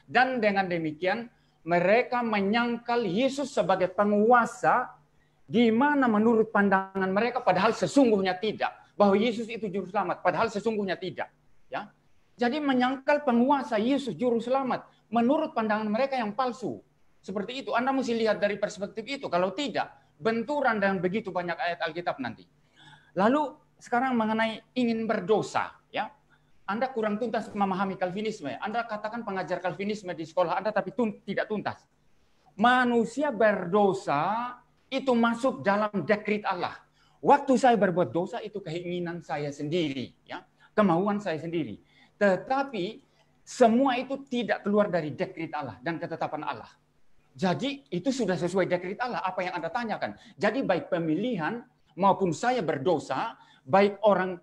dan dengan demikian mereka menyangkal Yesus sebagai penguasa di mana menurut pandangan mereka padahal sesungguhnya tidak, bahwa Yesus itu juru selamat padahal sesungguhnya tidak, ya. Jadi menyangkal penguasa Yesus juru selamat menurut pandangan mereka yang palsu. Seperti itu, Anda mesti lihat dari perspektif itu. Kalau tidak, benturan dengan begitu banyak ayat Alkitab nanti. Lalu sekarang mengenai ingin berdosa, ya. Anda kurang tuntas memahami Calvinisme. Anda katakan pengajar Calvinisme di sekolah Anda tapi tidak tuntas. Manusia berdosa itu masuk dalam dekret Allah. Waktu saya berbuat dosa itu keinginan saya sendiri, ya, kemauan saya sendiri. Tetapi semua itu tidak keluar dari dekret Allah dan ketetapan Allah. Jadi itu sudah sesuai dekret Allah apa yang Anda tanyakan. Jadi baik pemilihan maupun saya berdosa, baik orang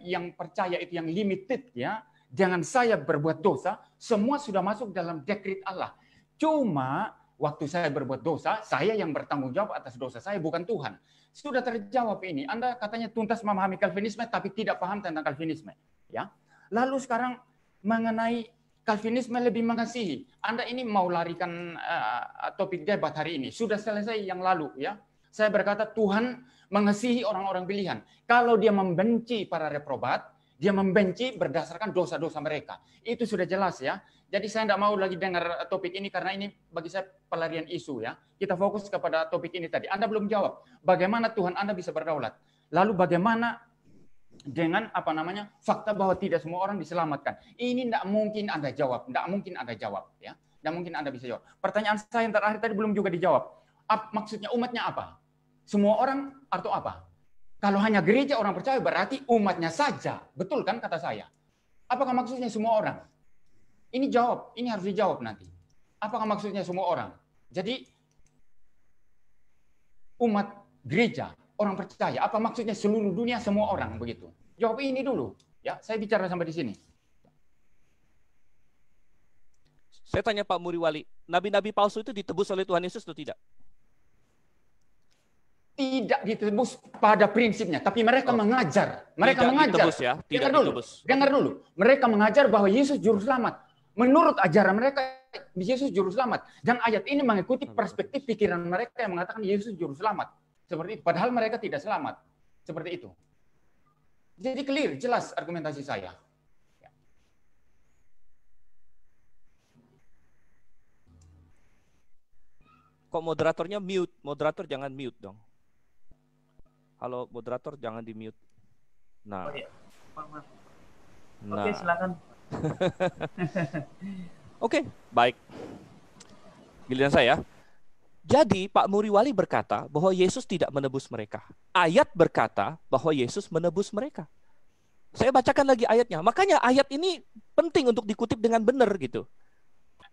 yang percaya itu yang limited ya, dengan saya berbuat dosa, semua sudah masuk dalam dekret Allah. Cuma waktu saya berbuat dosa, saya yang bertanggung jawab atas dosa saya, bukan Tuhan. Sudah terjawab ini. Anda katanya tuntas memahami Calvinisme tapi tidak paham tentang Calvinisme, ya. Lalu sekarang mengenai Calvinisme lebih mengasihi. Anda ini mau larikan topik debat hari ini. Sudah selesai yang lalu, ya. Saya berkata Tuhan mengasihi orang-orang pilihan. Kalau dia membenci para reprobat, dia membenci berdasarkan dosa-dosa mereka. Itu sudah jelas ya. Jadi saya tidak mau lagi dengar topik ini karena ini bagi saya pelarian isu ya. Kita fokus kepada topik ini tadi. Anda belum jawab. Bagaimana Tuhan Anda bisa berdaulat? Lalu bagaimana dengan fakta bahwa tidak semua orang diselamatkan? Ini tidak mungkin Anda jawab. Tidak mungkin Anda jawab ya. Tidak mungkin Anda bisa jawab. Pertanyaan saya yang terakhir tadi belum juga dijawab. Maksudnya umatnya apa? Semua orang atau apa? Kalau hanya gereja orang percaya berarti umatnya saja. Betul kan kata saya? Apakah maksudnya semua orang? Ini jawab, ini harus dijawab nanti. Apakah maksudnya semua orang? Jadi umat gereja, orang percaya, apa maksudnya seluruh dunia semua orang begitu? Jawab ini dulu. Ya, saya bicara sampai di sini. Saya tanya Pak Muriwali, nabi-nabi palsu itu ditebus oleh Tuhan Yesus atau tidak? Tidak ditebus pada prinsipnya, tapi mereka mengajar. Mereka tidak mengajar. Ditebus ya, tidak ditebus. Dengar dulu. Mereka mengajar bahwa Yesus juru selamat. Menurut ajaran mereka, Yesus juru selamat. Dan ayat ini mengikuti perspektif pikiran mereka yang mengatakan Yesus juru selamat. Seperti itu. Padahal mereka tidak selamat. Seperti itu. Jadi clear, jelas argumentasi saya. Kok moderatornya mute? Moderator jangan mute dong. Halo moderator, jangan di mute. Nah, Oh iya. Maaf. nah. Oke, silakan. Oke, baik. Giliran saya. Jadi Pak Muriwali berkata bahwa Yesus tidak menebus mereka. Ayat berkata bahwa Yesus menebus mereka. Saya bacakan lagi ayatnya. Makanya ayat ini penting untuk dikutip dengan benar gitu.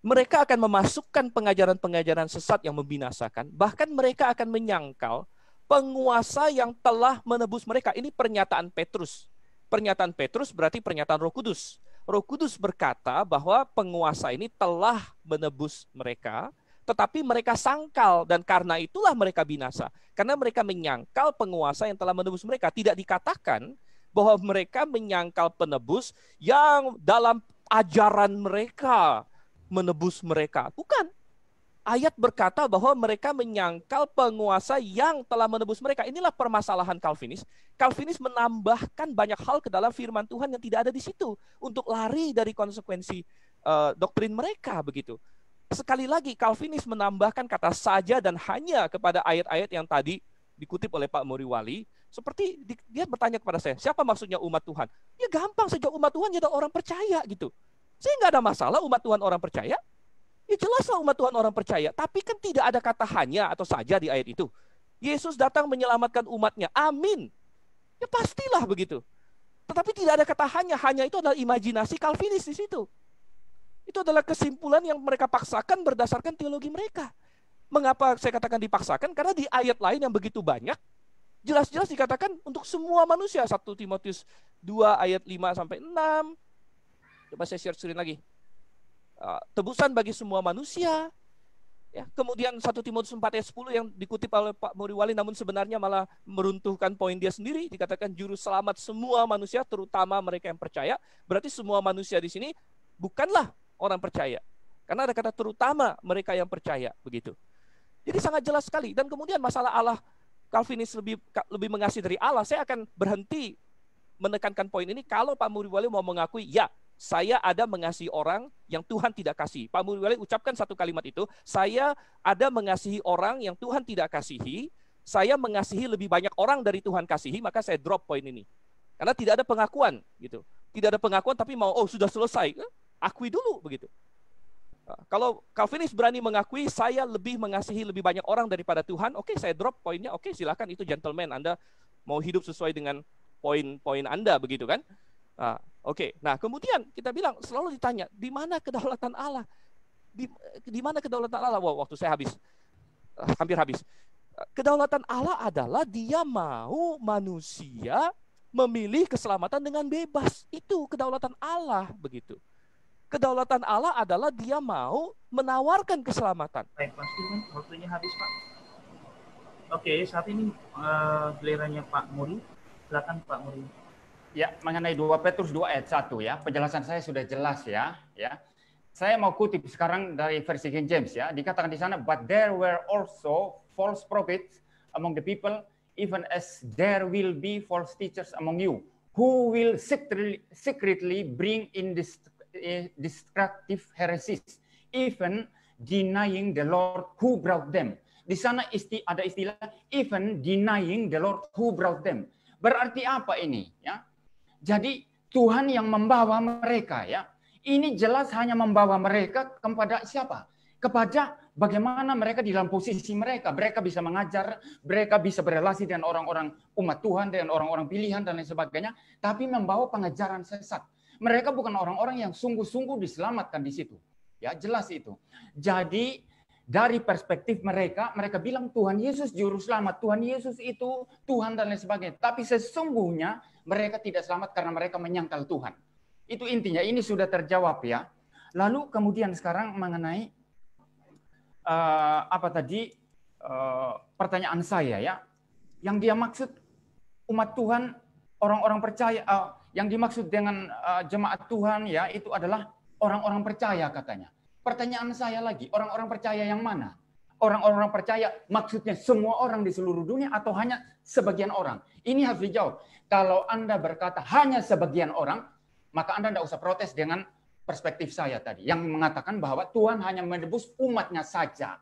Mereka akan memasukkan pengajaran-pengajaran sesat yang membinasakan. Bahkan mereka akan menyangkal penguasa yang telah menebus mereka. Ini pernyataan Petrus. Pernyataan Petrus berarti pernyataan Roh Kudus. Roh Kudus berkata bahwa penguasa ini telah menebus mereka, tetapi mereka sangkal, dan karena itulah mereka binasa. Karena mereka menyangkal penguasa yang telah menebus mereka. Tidak dikatakan bahwa mereka menyangkal penebus yang dalam ajaran mereka menebus mereka. Bukan. Ayat berkata bahwa mereka menyangkal penguasa yang telah menebus mereka. Inilah permasalahan Calvinis. Calvinis menambahkan banyak hal ke dalam firman Tuhan yang tidak ada di situ untuk lari dari konsekuensi doktrin mereka begitu. Sekali lagi, Calvinis menambahkan kata saja dan hanya kepada ayat-ayat yang tadi dikutip oleh Pak Muriwali. Seperti dia bertanya kepada saya, siapa maksudnya umat Tuhan? Ya gampang, sejak umat Tuhan ya orang percaya gitu. Saya nggak ada masalah umat Tuhan orang percaya. Ya jelaslah umat Tuhan orang percaya. Tapi kan tidak ada kata hanya atau saja di ayat itu. Yesus datang menyelamatkan umatnya. Amin. Ya pastilah begitu. Tetapi tidak ada kata hanya. Hanya itu adalah imajinasi Calvinis di situ. Itu adalah kesimpulan yang mereka paksakan berdasarkan teologi mereka. Mengapa saya katakan dipaksakan? Karena di ayat lain yang begitu banyak, jelas-jelas dikatakan untuk semua manusia. 1 Timotius 2 ayat 5-6. Coba saya share screen lagi. Tebusan bagi semua manusia. Ya, kemudian 1 Timotius 4 ayat 10 yang dikutip oleh Pak Muriwali, namun sebenarnya malah meruntuhkan poin dia sendiri. Dikatakan juru selamat semua manusia, terutama mereka yang percaya. Berarti semua manusia di sini bukanlah orang percaya. Karena ada kata terutama mereka yang percaya, begitu. Jadi sangat jelas sekali. Dan kemudian masalah Allah, Calvinis lebih mengasihi dari Allah. Saya akan berhenti menekankan poin ini kalau Pak Muriwali mau mengakui, ya, saya ada mengasihi orang yang Tuhan tidak kasih. Pak Muriwali ucapkan satu kalimat itu, saya ada mengasihi orang yang Tuhan tidak kasihi, saya mengasihi lebih banyak orang dari Tuhan kasihi, maka saya drop poin ini. Karena tidak ada pengakuan, gitu. Tidak ada pengakuan tapi mau, sudah selesai. Akui dulu begitu. Kalau Calvinis berani mengakui saya lebih mengasihi lebih banyak orang daripada Tuhan, oke, saya drop poinnya, oke, silakan, itu gentleman, Anda mau hidup sesuai dengan poin-poin Anda begitu kan? Oke. Nah, kemudian kita bilang selalu ditanya, di mana kedaulatan Allah? Di mana kedaulatan Allah? Wow, waktu saya habis. Hampir habis. Kedaulatan Allah adalah Dia mau manusia memilih keselamatan dengan bebas. Itu kedaulatan Allah begitu. Kedaulatan Allah adalah Dia mau menawarkan keselamatan. Baik, Mas Firman, waktunya habis, Pak. Oke, saat ini gilirannya Pak Muri. Silakan Pak Muri. Ya, mengenai 2 Petrus 2 ayat 1 ya, penjelasan saya sudah jelas ya. Saya mau kutip sekarang dari versi King James ya. Dikatakan di sana, but there were also false prophets among the people, even as there will be false teachers among you, who will secretly bring in destructive heresies, even denying the Lord who brought them. Di sana ada istilah even denying the Lord who brought them. Berarti apa ini ya? Jadi Tuhan yang membawa mereka ya. Ini jelas hanya membawa mereka kepada siapa? Kepada bagaimana mereka di dalam posisi mereka. Mereka bisa mengajar, mereka bisa berrelasi dengan orang-orang umat Tuhan, dengan orang-orang pilihan dan lain sebagainya. Tapi membawa pengajaran sesat. Mereka bukan orang-orang yang sungguh-sungguh diselamatkan di situ. Ya, jelas itu. Jadi dari perspektif mereka bilang Tuhan Yesus juru selamat, Tuhan Yesus itu Tuhan dan lain sebagainya. Tapi sesungguhnya mereka tidak selamat karena mereka menyangkal Tuhan. Itu intinya, ini sudah terjawab ya. Lalu kemudian sekarang mengenai pertanyaan saya ya. Yang dia maksud umat Tuhan, orang-orang percaya, yang dimaksud dengan jemaat Tuhan ya, itu adalah orang-orang percaya katanya. Pertanyaan saya lagi, orang-orang percaya yang mana? Orang-orang percaya maksudnya semua orang di seluruh dunia atau hanya sebagian orang? Ini harus dijawab. Kalau Anda berkata hanya sebagian orang, maka Anda tidak usah protes dengan perspektif saya tadi. Yang mengatakan bahwa Tuhan hanya menebus umatnya saja.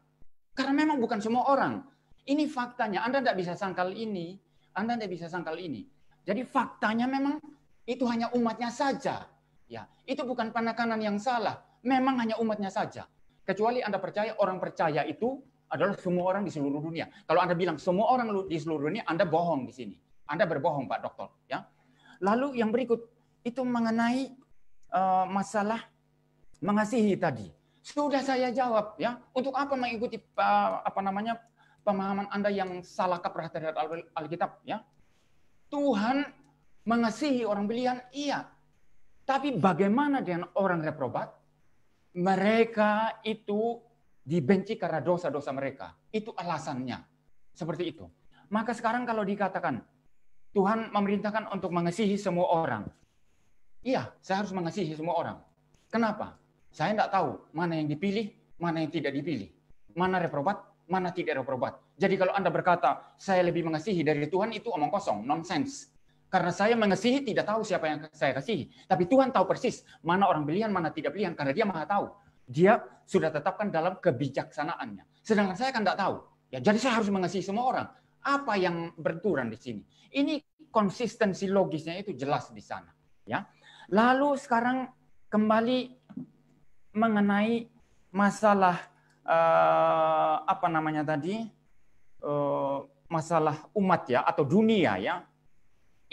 Karena memang bukan semua orang. Ini faktanya. Anda tidak bisa sangkal ini. Anda tidak bisa sangkal ini. Jadi faktanya memang itu hanya umatnya saja. Ya, itu bukan penekanan yang salah. Memang hanya umatnya saja. Kecuali Anda percaya orang percaya itu adalah semua orang di seluruh dunia. Kalau Anda bilang semua orang di seluruh dunia, Anda bohong di sini. Anda berbohong, Pak Dokter. Ya. Lalu yang berikut itu mengenai masalah mengasihi tadi. Sudah saya jawab ya. Untuk apa mengikuti pemahaman Anda yang salah kaprah terhadap Alkitab ya? Tuhan mengasihi orang pilihan, iya. Tapi bagaimana dengan orang reprobat? Mereka itu dibenci karena dosa-dosa mereka. Itu alasannya. Seperti itu. Maka sekarang kalau dikatakan Tuhan memerintahkan untuk mengasihi semua orang. Iya, saya harus mengasihi semua orang. Kenapa? Saya tidak tahu mana yang dipilih, mana yang tidak dipilih. Mana reprobat, mana tidak reprobat. Jadi kalau Anda berkata, saya lebih mengasihi dari Tuhan, itu omong kosong, nonsense. Karena saya mengasihi tidak tahu siapa yang saya kasihi. Tapi Tuhan tahu persis mana orang pilihan, mana tidak pilihan. Karena dia maha tahu. Dia sudah tetapkan dalam kebijaksanaannya. Sedangkan saya kan tidak tahu. Ya, jadi saya harus mengasihi semua orang. Apa yang beraturan di sini? Ini konsistensi logisnya itu jelas di sana. Ya. Lalu sekarang kembali mengenai masalah masalah umat ya atau dunia ya.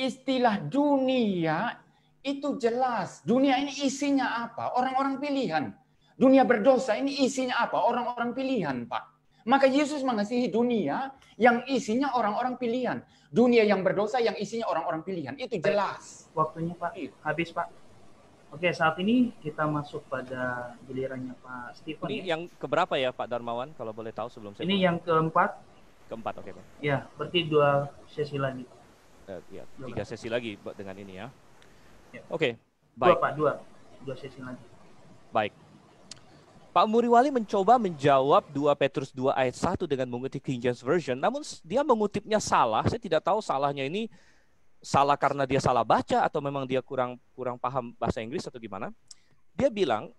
Istilah dunia itu jelas. Dunia ini isinya apa? Orang-orang pilihan. Dunia berdosa ini isinya apa? Orang-orang pilihan, Pak. Maka Yesus mengasihi dunia yang isinya orang-orang pilihan. Dunia yang berdosa yang isinya orang-orang pilihan. Itu jelas. Waktunya Pak, habis Pak. Oke, saat ini kita masuk pada gilirannya Pak Stephen. Ini yang keberapa ya Pak Darmawan, kalau boleh tahu sebelum saya... Ini yang keempat. Keempat, oke Pak. Ya, berarti 2 sesi lagi. Ya, 3 sesi lagi dengan ini ya. Ya. Oke, baik. 2 sesi lagi. Baik. Pak Muriwali mencoba menjawab 2 Petrus 2 ayat 1 dengan mengutip King James Version, namun dia mengutipnya salah. Saya tidak tahu salahnya ini salah karena dia salah baca atau memang dia kurang paham bahasa Inggris atau gimana. Dia bilang,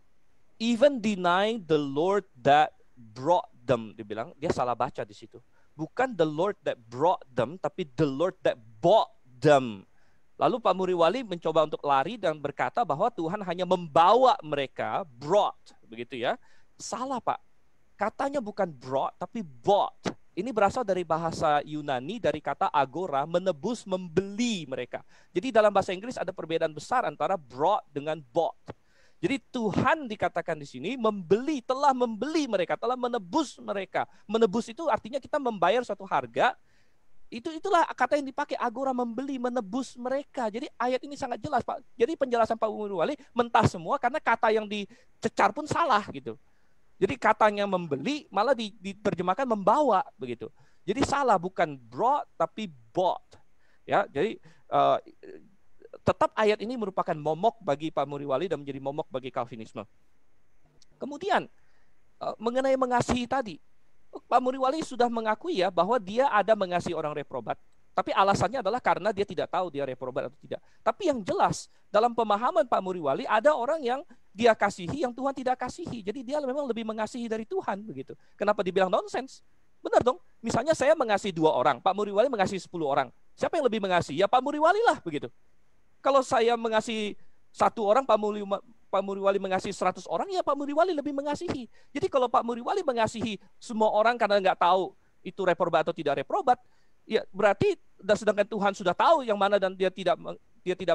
even denying the Lord that brought them. Dia bilang, dia salah baca di situ. Bukan the Lord that brought them, tapi the Lord that bought them. Lalu Pak Muriwali mencoba untuk lari dan berkata bahwa Tuhan hanya membawa mereka, brought, begitu ya. Salah Pak. Katanya bukan brought, tapi bought. Ini berasal dari bahasa Yunani, dari kata agora, menebus, membeli mereka. Jadi dalam bahasa Inggris ada perbedaan besar antara brought dengan bought. Jadi Tuhan dikatakan di sini telah membeli mereka, telah menebus mereka. Menebus itu artinya kita membayar suatu harga. Itulah kata yang dipakai, agora, membeli, menebus mereka. Jadi ayat ini sangat jelas, Pak. Jadi penjelasan Pak Muriwali mentah semua karena kata yang dicecar pun salah gitu. Jadi katanya membeli malah diterjemahkan membawa begitu. Jadi salah, bukan brought tapi bought. Ya, jadi tetap ayat ini merupakan momok bagi Pak Muriwali dan menjadi momok bagi Calvinisme. Kemudian mengenai mengasihi tadi, Pak Muriwali sudah mengakui ya bahwa dia ada mengasihi orang reprobat. Tapi alasannya adalah karena dia tidak tahu dia reprobat atau tidak. Tapi yang jelas dalam pemahaman Pak Muriwali ada orang yang dia kasihi yang Tuhan tidak kasihi. Jadi dia memang lebih mengasihi dari Tuhan begitu. Kenapa dibilang nonsense? Benar dong. Misalnya saya mengasihi 2 orang, Pak Muriwali mengasihi 10 orang. Siapa yang lebih mengasihi? Ya Pak Muriwali lah begitu. Kalau saya mengasihi 1 orang, Pak Muriwali mengasihi 100 orang, ya Pak Muriwali lebih mengasihi. Jadi kalau Pak Muriwali mengasihi semua orang karena nggak tahu itu reprobat atau tidak reprobat, ya berarti sedangkan Tuhan sudah tahu yang mana dan dia tidak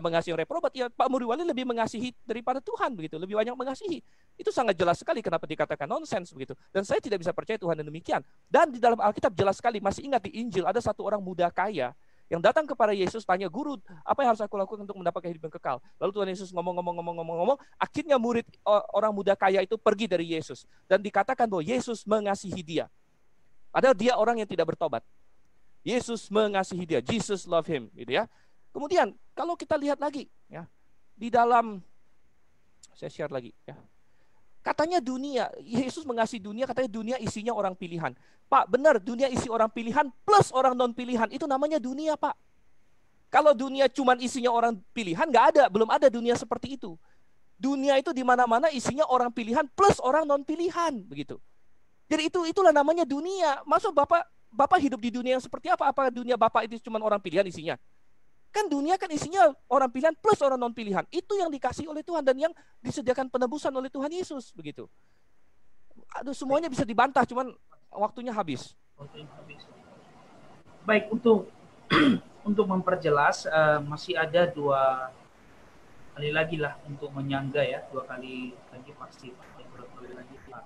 mengasihi yang reprobat, ya Pak Muriwali lebih mengasihi daripada Tuhan begitu, lebih banyak mengasihi. Itu sangat jelas sekali kenapa dikatakan nonsense begitu. Dan saya tidak bisa percaya Tuhan yang demikian. Dan di dalam Alkitab jelas sekali, masih ingat di Injil ada 1 orang muda kaya yang datang kepada Yesus tanya, "Guru, apa yang harus aku lakukan untuk mendapatkan hidup yang kekal?" Lalu Tuhan Yesus ngomong, akhirnya murid orang muda kaya itu pergi dari Yesus dan dikatakan bahwa Yesus mengasihi dia. Padahal dia orang yang tidak bertobat. Yesus mengasihi dia, Jesus love him, gitu ya. Kemudian kalau kita lihat lagi, ya, di dalam, saya share lagi, ya. Katanya dunia, Yesus mengasihi dunia, katanya dunia isinya orang pilihan. Pak, benar, dunia isi orang pilihan plus orang non pilihan, itu namanya dunia, Pak. Kalau dunia cuma isinya orang pilihan, belum ada dunia seperti itu. Dunia itu di mana-mana isinya orang pilihan plus orang non pilihan, begitu. Jadi itulah namanya dunia. Maksud Bapak hidup di dunia yang seperti apa? Apakah dunia Bapak itu cuma orang pilihan isinya? Kan dunia kan isinya orang pilihan plus orang non pilihan. Itu yang dikasih oleh Tuhan dan yang disediakan penebusan oleh Tuhan Yesus begitu. Aduh, semuanya bisa dibantah, cuman waktunya habis. Baik, untuk untuk memperjelas masih ada dua kali lagi lah untuk menyangga ya, dua kali lagi pasti lagi Pak.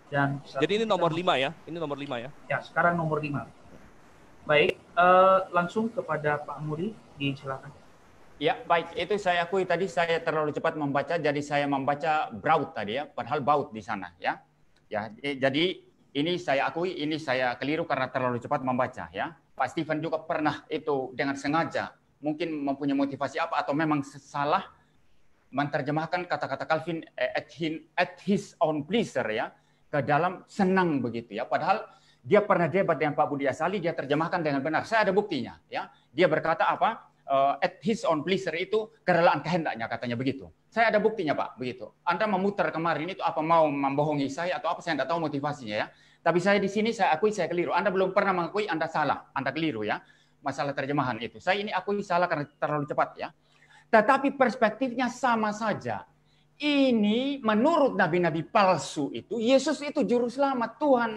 Dan jadi ini nomor 5 ya. Ini nomor 5 ya. Ya, sekarang nomor 5. Baik, langsung kepada Pak Muri, silakan. Ya, baik. Itu saya akui tadi saya terlalu cepat membaca, jadi saya membaca Braut tadi ya, padahal Baut di sana ya. Ya, jadi ini saya akui, ini saya keliru karena terlalu cepat membaca ya. Pak Stephen juga pernah itu dengan sengaja, mungkin mempunyai motivasi apa atau memang salah menerjemahkan kata-kata Calvin at his own pleasure ya, ke dalam senang begitu ya. Padahal dia pernah debat dengan Pak Budi Asali, dia terjemahkan dengan benar. Saya ada buktinya ya. Dia berkata apa? At his own pleasure itu kerelaan kehendaknya, katanya begitu. Saya ada buktinya Pak, begitu. Anda memutar kemarin itu apa mau membohongi saya atau apa, saya tidak tahu motivasinya ya. Tapi saya di sini saya akui saya keliru. Anda belum pernah mengakui Anda salah, Anda keliru ya. Masalah terjemahan itu. Saya ini akui salah karena terlalu cepat ya. Tetapi perspektifnya sama saja. Ini menurut nabi-nabi palsu itu, Yesus itu juru selamat Tuhan.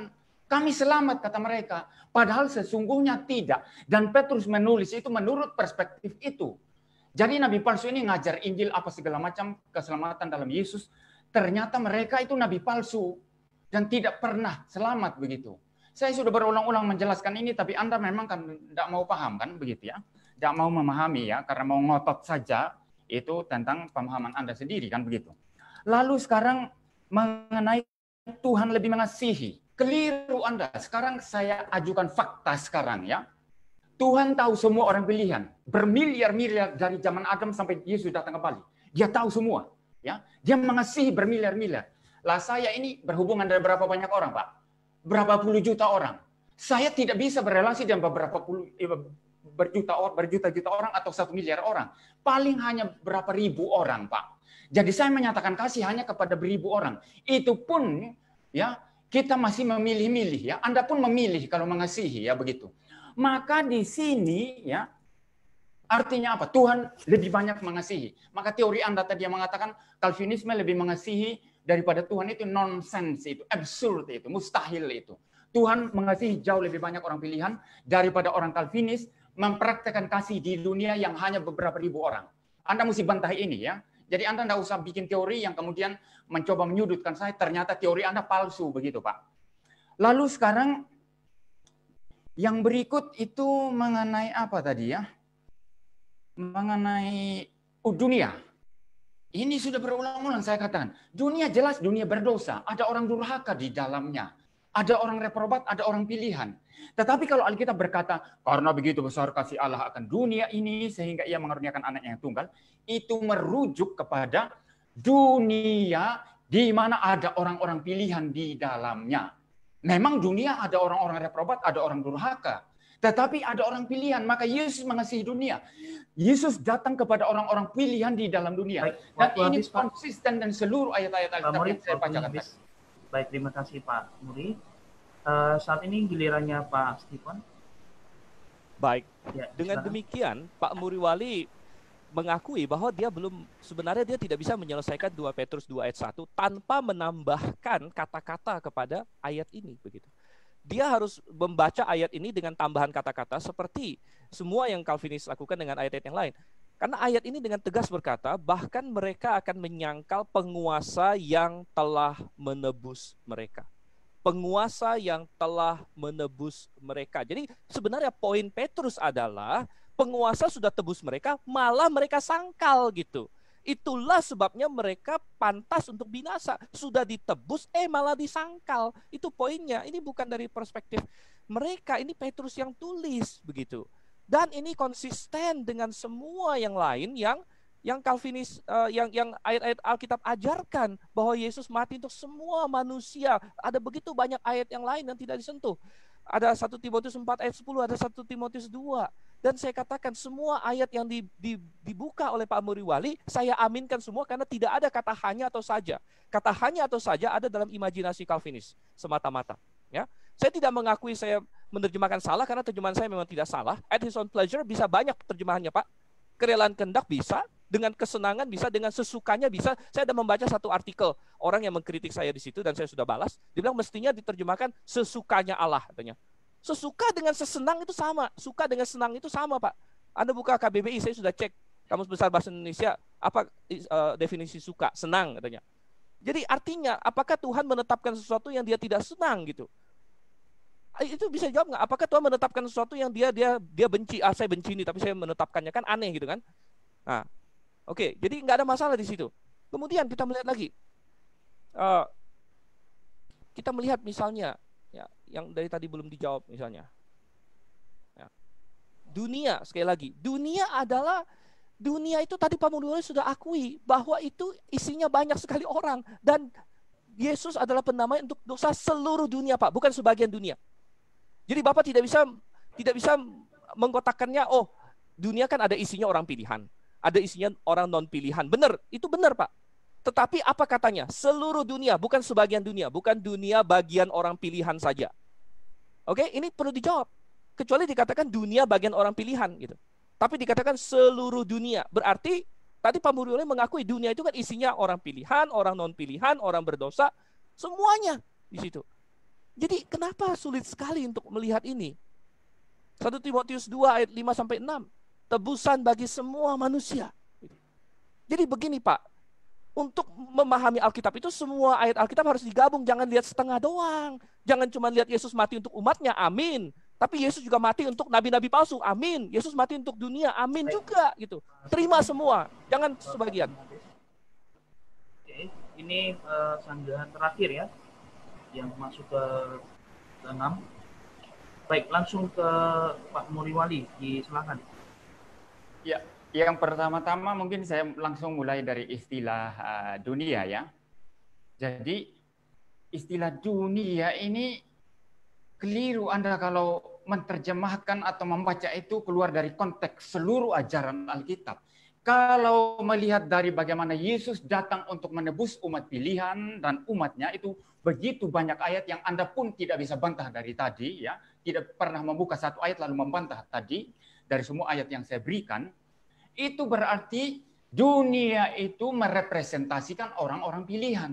Kami selamat, kata mereka. Padahal sesungguhnya tidak. Dan Petrus menulis itu menurut perspektif itu. Jadi nabi palsu ini ngajar Injil apa segala macam keselamatan dalam Yesus. Ternyata mereka itu nabi palsu. Dan tidak pernah selamat begitu. Saya sudah berulang-ulang menjelaskan ini, tapi Anda memang kan tidak mau paham kan begitu ya. Tidak mau memahami ya, karena mau ngotot saja itu tentang pemahaman Anda sendiri kan begitu. Lalu sekarang mengenai Tuhan lebih mengasihi. Keliru Anda. Sekarang saya ajukan fakta sekarang ya. Tuhan tahu semua orang pilihan. Bermiliar-miliar dari zaman Adam sampai Yesus datang kembali. Dia tahu semua. Ya, dia mengasihi bermiliar-miliar. Lah saya ini berhubungan dengan berapa banyak orang Pak? Berapa puluh juta orang. Saya tidak bisa berelasi dengan berjuta-juta orang atau 1 miliar orang. Paling hanya berapa ribu orang Pak. Jadi saya menyatakan kasih hanya kepada beribu orang. Itu pun ya kita masih memilih-milih ya. Anda pun memilih kalau mengasihi ya begitu. Maka di sini ya artinya apa? Tuhan lebih banyak mengasihi. Maka teori Anda tadi yang mengatakan Calvinisme lebih mengasihi daripada Tuhan itu nonsense itu, absurd itu, mustahil itu. Tuhan mengasihi jauh lebih banyak orang pilihan daripada orang Calvinis mempraktekkan kasih di dunia yang hanya beberapa ribu orang. Anda mesti bantah ini ya. Jadi Anda tidak usah bikin teori yang kemudian mencoba menyudutkan saya, ternyata teori Anda palsu begitu Pak. Lalu sekarang yang berikut itu mengenai apa tadi ya? Mengenai dunia. Ini sudah berulang-ulang saya katakan. Dunia jelas dunia berdosa, ada orang durhaka di dalamnya. Ada orang reprobat, ada orang pilihan. Tetapi kalau Alkitab berkata, karena begitu besar kasih Allah akan dunia ini sehingga ia mengaruniakan anaknya yang tunggal, itu merujuk kepada dunia di mana ada orang-orang pilihan di dalamnya. Memang dunia ada orang-orang reprobat, ada orang durhaka. Tetapi ada orang pilihan, maka Yesus mengasihi dunia. Yesus datang kepada orang-orang pilihan di dalam dunia. Baik, dan ini konsisten dan seluruh ayat-ayat Alkitab yang saya bacakan. Baik, terima kasih Pak Muri. Saat ini gilirannya Pak Stephen. Baik, ya, dengan demikian Pak Muriwali mengakui bahwa sebenarnya dia tidak bisa menyelesaikan 2 Petrus 2 ayat 1 tanpa menambahkan kata-kata kepada ayat ini begitu. Dia harus membaca ayat ini dengan tambahan kata-kata seperti semua yang Calvinis lakukan dengan ayat-ayat yang lain. Karena ayat ini dengan tegas berkata, bahkan mereka akan menyangkal penguasa yang telah menebus mereka. Penguasa yang telah menebus mereka. Jadi sebenarnya poin Petrus adalah penguasa sudah tebus mereka, malah mereka sangkal gitu. Itulah sebabnya mereka pantas untuk binasa. Sudah ditebus, malah disangkal. Itu poinnya. Ini bukan dari perspektif mereka. Ini Petrus yang tulis begitu. Dan ini konsisten dengan semua yang lain yang Calvinis, yang ayat-ayat Alkitab ajarkan bahwa Yesus mati untuk semua manusia. Ada begitu banyak ayat yang lain yang tidak disentuh. Ada 1 Timotius 4 ayat 10, ada 1 Timotius 2. Dan saya katakan semua ayat yang dibuka oleh Pak Muriwali, saya aminkan semua karena tidak ada kata hanya atau saja. Kata hanya atau saja ada dalam imajinasi Calvinis semata-mata. Ya, saya tidak mengakui saya menerjemahkan salah karena terjemahan saya memang tidak salah. At his own pleasure bisa banyak terjemahannya, Pak. Kerelaan kehendak bisa, dengan kesenangan bisa, dengan sesukanya bisa. Saya ada membaca satu artikel orang yang mengkritik saya di situ dan saya sudah balas. Dia bilang mestinya diterjemahkan sesukanya Allah katanya. Sesuka dengan sesenang itu sama, suka dengan senang itu sama, Pak. Anda buka KBBI, saya sudah cek Kamus Besar Bahasa Indonesia apa definisi suka, senang katanya. Jadi artinya apakah Tuhan menetapkan sesuatu yang dia tidak senang gitu? Itu bisa jawab nggak? Apakah Tuhan menetapkan sesuatu yang dia benci? Saya benci ini, tapi saya menetapkannya, kan aneh gitu kan? Nah, oke, jadi nggak ada masalah di situ. Kemudian kita melihat lagi, kita melihat misalnya, ya, yang dari tadi belum dijawab misalnya, ya. Dunia, sekali lagi, dunia itu tadi Pak Mulyono sudah akui bahwa itu isinya banyak sekali orang, dan Yesus adalah pendamai untuk dosa seluruh dunia, Pak, bukan sebagian dunia. Jadi Bapak tidak bisa mengkotakkannya, oh, dunia kan ada isinya orang pilihan, ada isinya orang non pilihan. Benar, itu benar, Pak. Tetapi apa katanya? Seluruh dunia, bukan sebagian dunia, bukan dunia bagian orang pilihan saja. Oke, ini perlu dijawab. Kecuali dikatakan dunia bagian orang pilihan gitu. Tapi dikatakan seluruh dunia. Berarti tadi Pak Mulyono mengakui dunia itu kan isinya orang pilihan, orang non pilihan, orang berdosa, semuanya di situ. Jadi kenapa sulit sekali untuk melihat ini? 1 Timotius 2 ayat 5-6. Tebusan bagi semua manusia. Jadi begini, Pak. Untuk memahami Alkitab itu semua ayat Alkitab harus digabung. Jangan lihat setengah doang. Jangan cuma lihat Yesus mati untuk umatnya. Amin. Tapi Yesus juga mati untuk nabi-nabi palsu. Amin. Yesus mati untuk dunia. Amin juga gitu. Terima semua. Jangan sebagian. Oke, ini sanggahan terakhir ya, yang masuk ke 6. Baik, langsung ke Pak Muriwali, silakan. Ya, yang pertama-tama mungkin saya langsung mulai dari istilah dunia ya. Jadi istilah dunia ini keliru Anda kalau menerjemahkan atau membaca itu keluar dari konteks seluruh ajaran Alkitab. Kalau melihat dari bagaimana Yesus datang untuk menebus umat pilihan dan umatnya, itu begitu banyak ayat yang Anda pun tidak bisa bantah dari tadi, ya, tidak pernah membuka satu ayat lalu membantah tadi dari semua ayat yang saya berikan. Itu berarti dunia itu merepresentasikan orang-orang pilihan.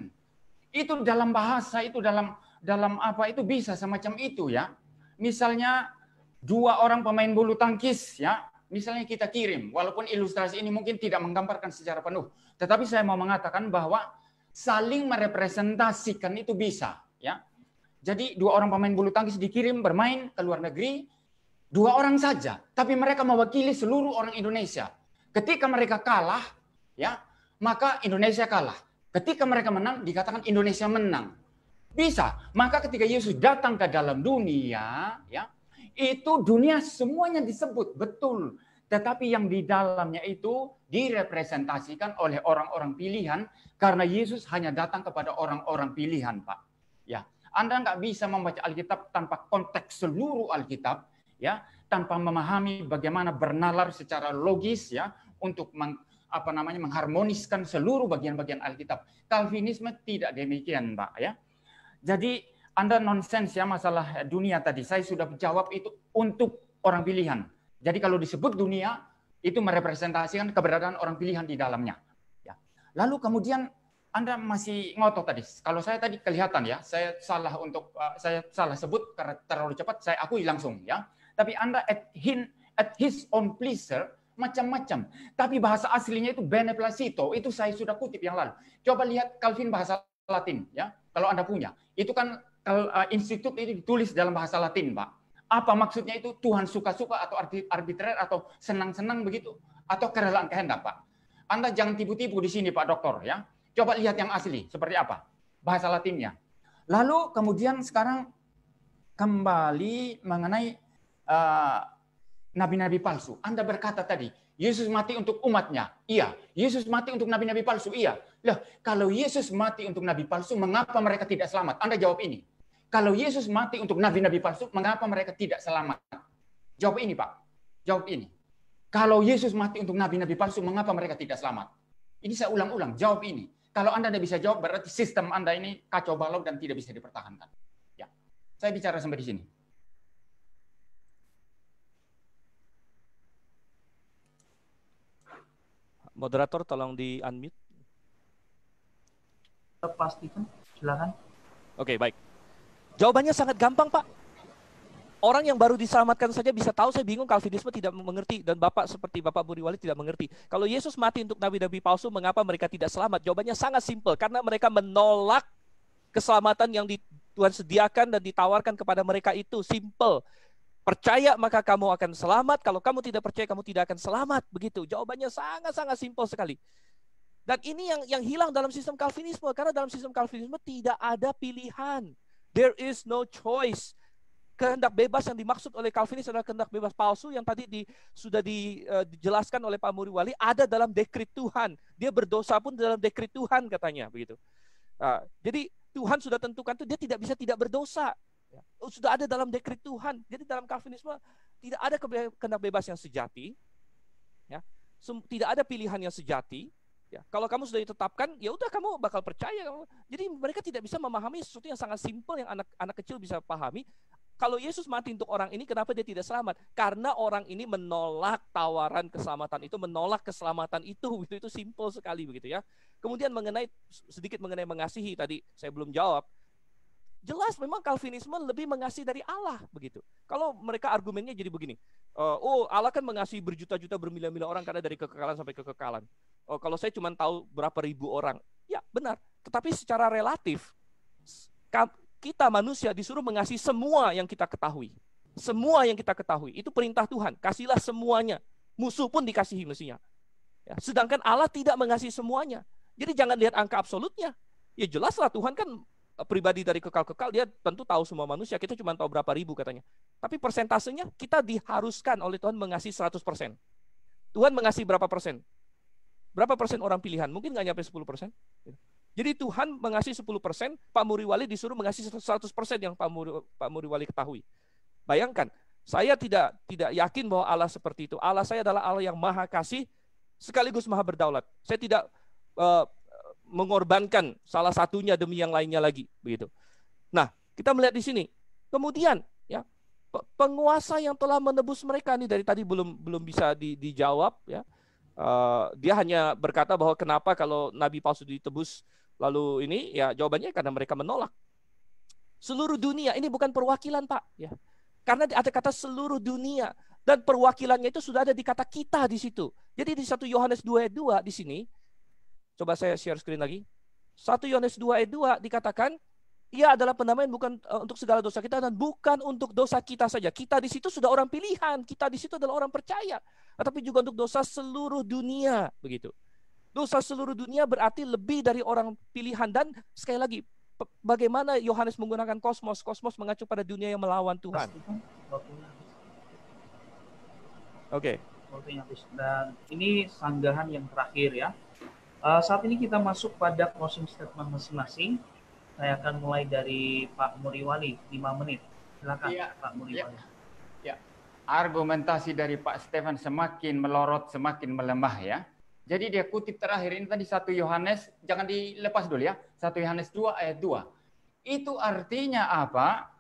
Itu dalam bahasa, itu dalam apa itu bisa semacam itu ya. Misalnya 2 orang pemain bulu tangkis ya. Misalnya kita kirim, walaupun ilustrasi ini mungkin tidak menggambarkan secara penuh, tetapi saya mau mengatakan bahwa saling merepresentasikan itu bisa, ya. Jadi 2 orang pemain bulu tangkis dikirim bermain ke luar negeri, 2 orang saja, tapi mereka mewakili seluruh orang Indonesia. Ketika mereka kalah, ya, maka Indonesia kalah. Ketika mereka menang, dikatakan Indonesia menang. Bisa. Maka ketika Yesus datang ke dalam dunia, ya, itu dunia semuanya disebut, betul. Tetapi yang di dalamnya itu direpresentasikan oleh orang-orang pilihan karena Yesus hanya datang kepada orang-orang pilihan, Pak. Ya, Anda nggak bisa membaca Alkitab tanpa konteks seluruh Alkitab, ya, tanpa memahami bagaimana bernalar secara logis, ya, untuk mengharmoniskan seluruh bagian-bagian Alkitab. Calvinisme tidak demikian, Pak, ya. Jadi Anda nonsens ya masalah dunia tadi. Saya sudah jawab itu untuk orang pilihan. Jadi kalau disebut dunia, itu merepresentasikan keberadaan orang pilihan di dalamnya. Ya. Lalu kemudian Anda masih ngotot tadi. Kalau saya tadi kelihatan ya, saya salah sebut karena terlalu cepat, saya akui langsung ya. Tapi Anda at his own pleasure, macam-macam. Tapi bahasa aslinya itu beneplacito, itu saya sudah kutip yang lalu. Coba lihat Calvin bahasa Latin ya, kalau Anda punya. Itu kan institut itu ditulis dalam bahasa Latin, Pak. Apa maksudnya itu? Tuhan suka-suka atau arbitrer atau senang-senang begitu? Atau kerelaan kehendak, Pak? Anda jangan tipu-tipu di sini, Pak Doktor, ya. Coba lihat yang asli, seperti apa? Bahasa Latinnya. Lalu kemudian sekarang kembali mengenai nabi-nabi palsu. Anda berkata tadi, Yesus mati untuk umatnya. Iya. Yesus mati untuk nabi-nabi palsu. Iya. Lah, kalau Yesus mati untuk nabi palsu, mengapa mereka tidak selamat? Anda jawab ini. Kalau Yesus mati untuk nabi-nabi palsu, mengapa mereka tidak selamat? Jawab ini, Pak. Jawab ini. Kalau Yesus mati untuk nabi-nabi palsu, mengapa mereka tidak selamat? Ini saya ulang-ulang. Jawab ini. Kalau Anda tidak bisa jawab, berarti sistem Anda ini kacau balau dan tidak bisa dipertahankan. Ya. Saya bicara sampai di sini. Moderator tolong di-unmute. Pak Stephen, silakan. Oke, baik. Jawabannya sangat gampang, Pak. Orang yang baru diselamatkan saja bisa tahu. Saya bingung, Calvinisme tidak mengerti, dan Bapak seperti Bapak Muriwali tidak mengerti. Kalau Yesus mati untuk nabi-nabi palsu, mengapa mereka tidak selamat? Jawabannya sangat simpel, karena mereka menolak keselamatan yang Tuhan sediakan dan ditawarkan kepada mereka itu. Simple. Percaya maka kamu akan selamat, kalau kamu tidak percaya kamu tidak akan selamat. Begitu. Jawabannya sangat-sangat simpel sekali. Dan ini yang hilang dalam sistem Calvinisme, karena dalam sistem Calvinisme tidak ada pilihan. There is no choice. Kehendak bebas yang dimaksud oleh Calvinis adalah kehendak bebas palsu yang tadi sudah dijelaskan oleh Pak Muriwali, ada dalam dekrit Tuhan. Dia berdosa pun dalam dekrit Tuhan katanya, begitu. Jadi Tuhan sudah tentukan itu dia tidak bisa tidak berdosa. Sudah ada dalam dekrit Tuhan. Jadi dalam Calvinisme tidak ada kehendak bebas yang sejati, ya. Tidak ada pilihan yang sejati. Ya, kalau kamu sudah ditetapkan, ya udah kamu bakal percaya. Jadi mereka tidak bisa memahami sesuatu yang sangat simpel yang anak kecil bisa pahami. Kalau Yesus mati untuk orang ini, kenapa dia tidak selamat? Karena orang ini menolak tawaran keselamatan itu, menolak keselamatan itu. Itu simpel sekali begitu ya. Kemudian sedikit mengenai mengasihi tadi saya belum jawab. Jelas memang Calvinisme lebih mengasihi dari Allah begitu. Kalau mereka argumennya jadi begini, Allah kan mengasihi berjuta-juta bermilion-milion orang karena dari kekekalan sampai kekekalan. Kalau saya cuma tahu berapa ribu orang, ya benar. Tetapi secara relatif kita manusia disuruh mengasihi semua yang kita ketahui. Semua yang kita ketahui itu perintah Tuhan. Kasihlah semuanya. Musuh pun dikasihi mestinya. Ya, sedangkan Allah tidak mengasihi semuanya. Jadi jangan lihat angka absolutnya. Ya jelaslah Tuhan kan pribadi dari kekal-kekal, dia tentu tahu semua manusia, kita cuma tahu berapa ribu katanya. Tapi persentasenya kita diharuskan oleh Tuhan mengasihi 100%. Tuhan mengasihi berapa persen? Berapa persen orang pilihan? Mungkin nggak nyampe 10%. Jadi Tuhan mengasihi 10%, Pak Muriwali disuruh mengasihi 100% yang Pak Muriwali ketahui. Bayangkan, saya tidak yakin bahwa Allah seperti itu. Allah saya adalah Allah yang maha kasih, sekaligus maha berdaulat. Saya tidak mengorbankan salah satunya demi yang lainnya lagi, begitu. Nah, kita melihat di sini. Kemudian, ya, penguasa yang telah menebus mereka nih dari tadi belum bisa dijawab, ya. Dia hanya berkata bahwa kenapa kalau nabi palsu ditebus lalu ini, ya jawabannya karena mereka menolak. Seluruh dunia ini bukan perwakilan, Pak, ya. Karena ada kata seluruh dunia dan perwakilannya itu sudah ada di kata kita di situ. Jadi di 1 Yohanes 2 ayat 2 di sini. Coba saya share screen lagi. 1 Yohanes 2 ayat 2 dikatakan, ia adalah pendamaian bukan untuk segala dosa kita dan bukan untuk dosa kita saja. Kita di situ sudah orang pilihan, kita di situ adalah orang percaya, tetapi juga untuk dosa seluruh dunia, begitu. Dosa seluruh dunia berarti lebih dari orang pilihan, dan sekali lagi bagaimana Yohanes menggunakan kosmos? Kosmos mengacu pada dunia yang melawan Tuhan. Oke. Dan ini sanggahan yang terakhir ya. Saat ini kita masuk pada closing statement masing-masing. Saya akan mulai dari Pak Muriwali, 5 menit. Silakan ya, Pak Muriwali. Ya. Argumentasi dari Pak Stephen semakin melorot, semakin melemah ya. Jadi dia kutip terakhir ini tadi 1 Yohanes, jangan dilepas dulu ya. 1 Yohanes 2 ayat 2. Itu artinya apa?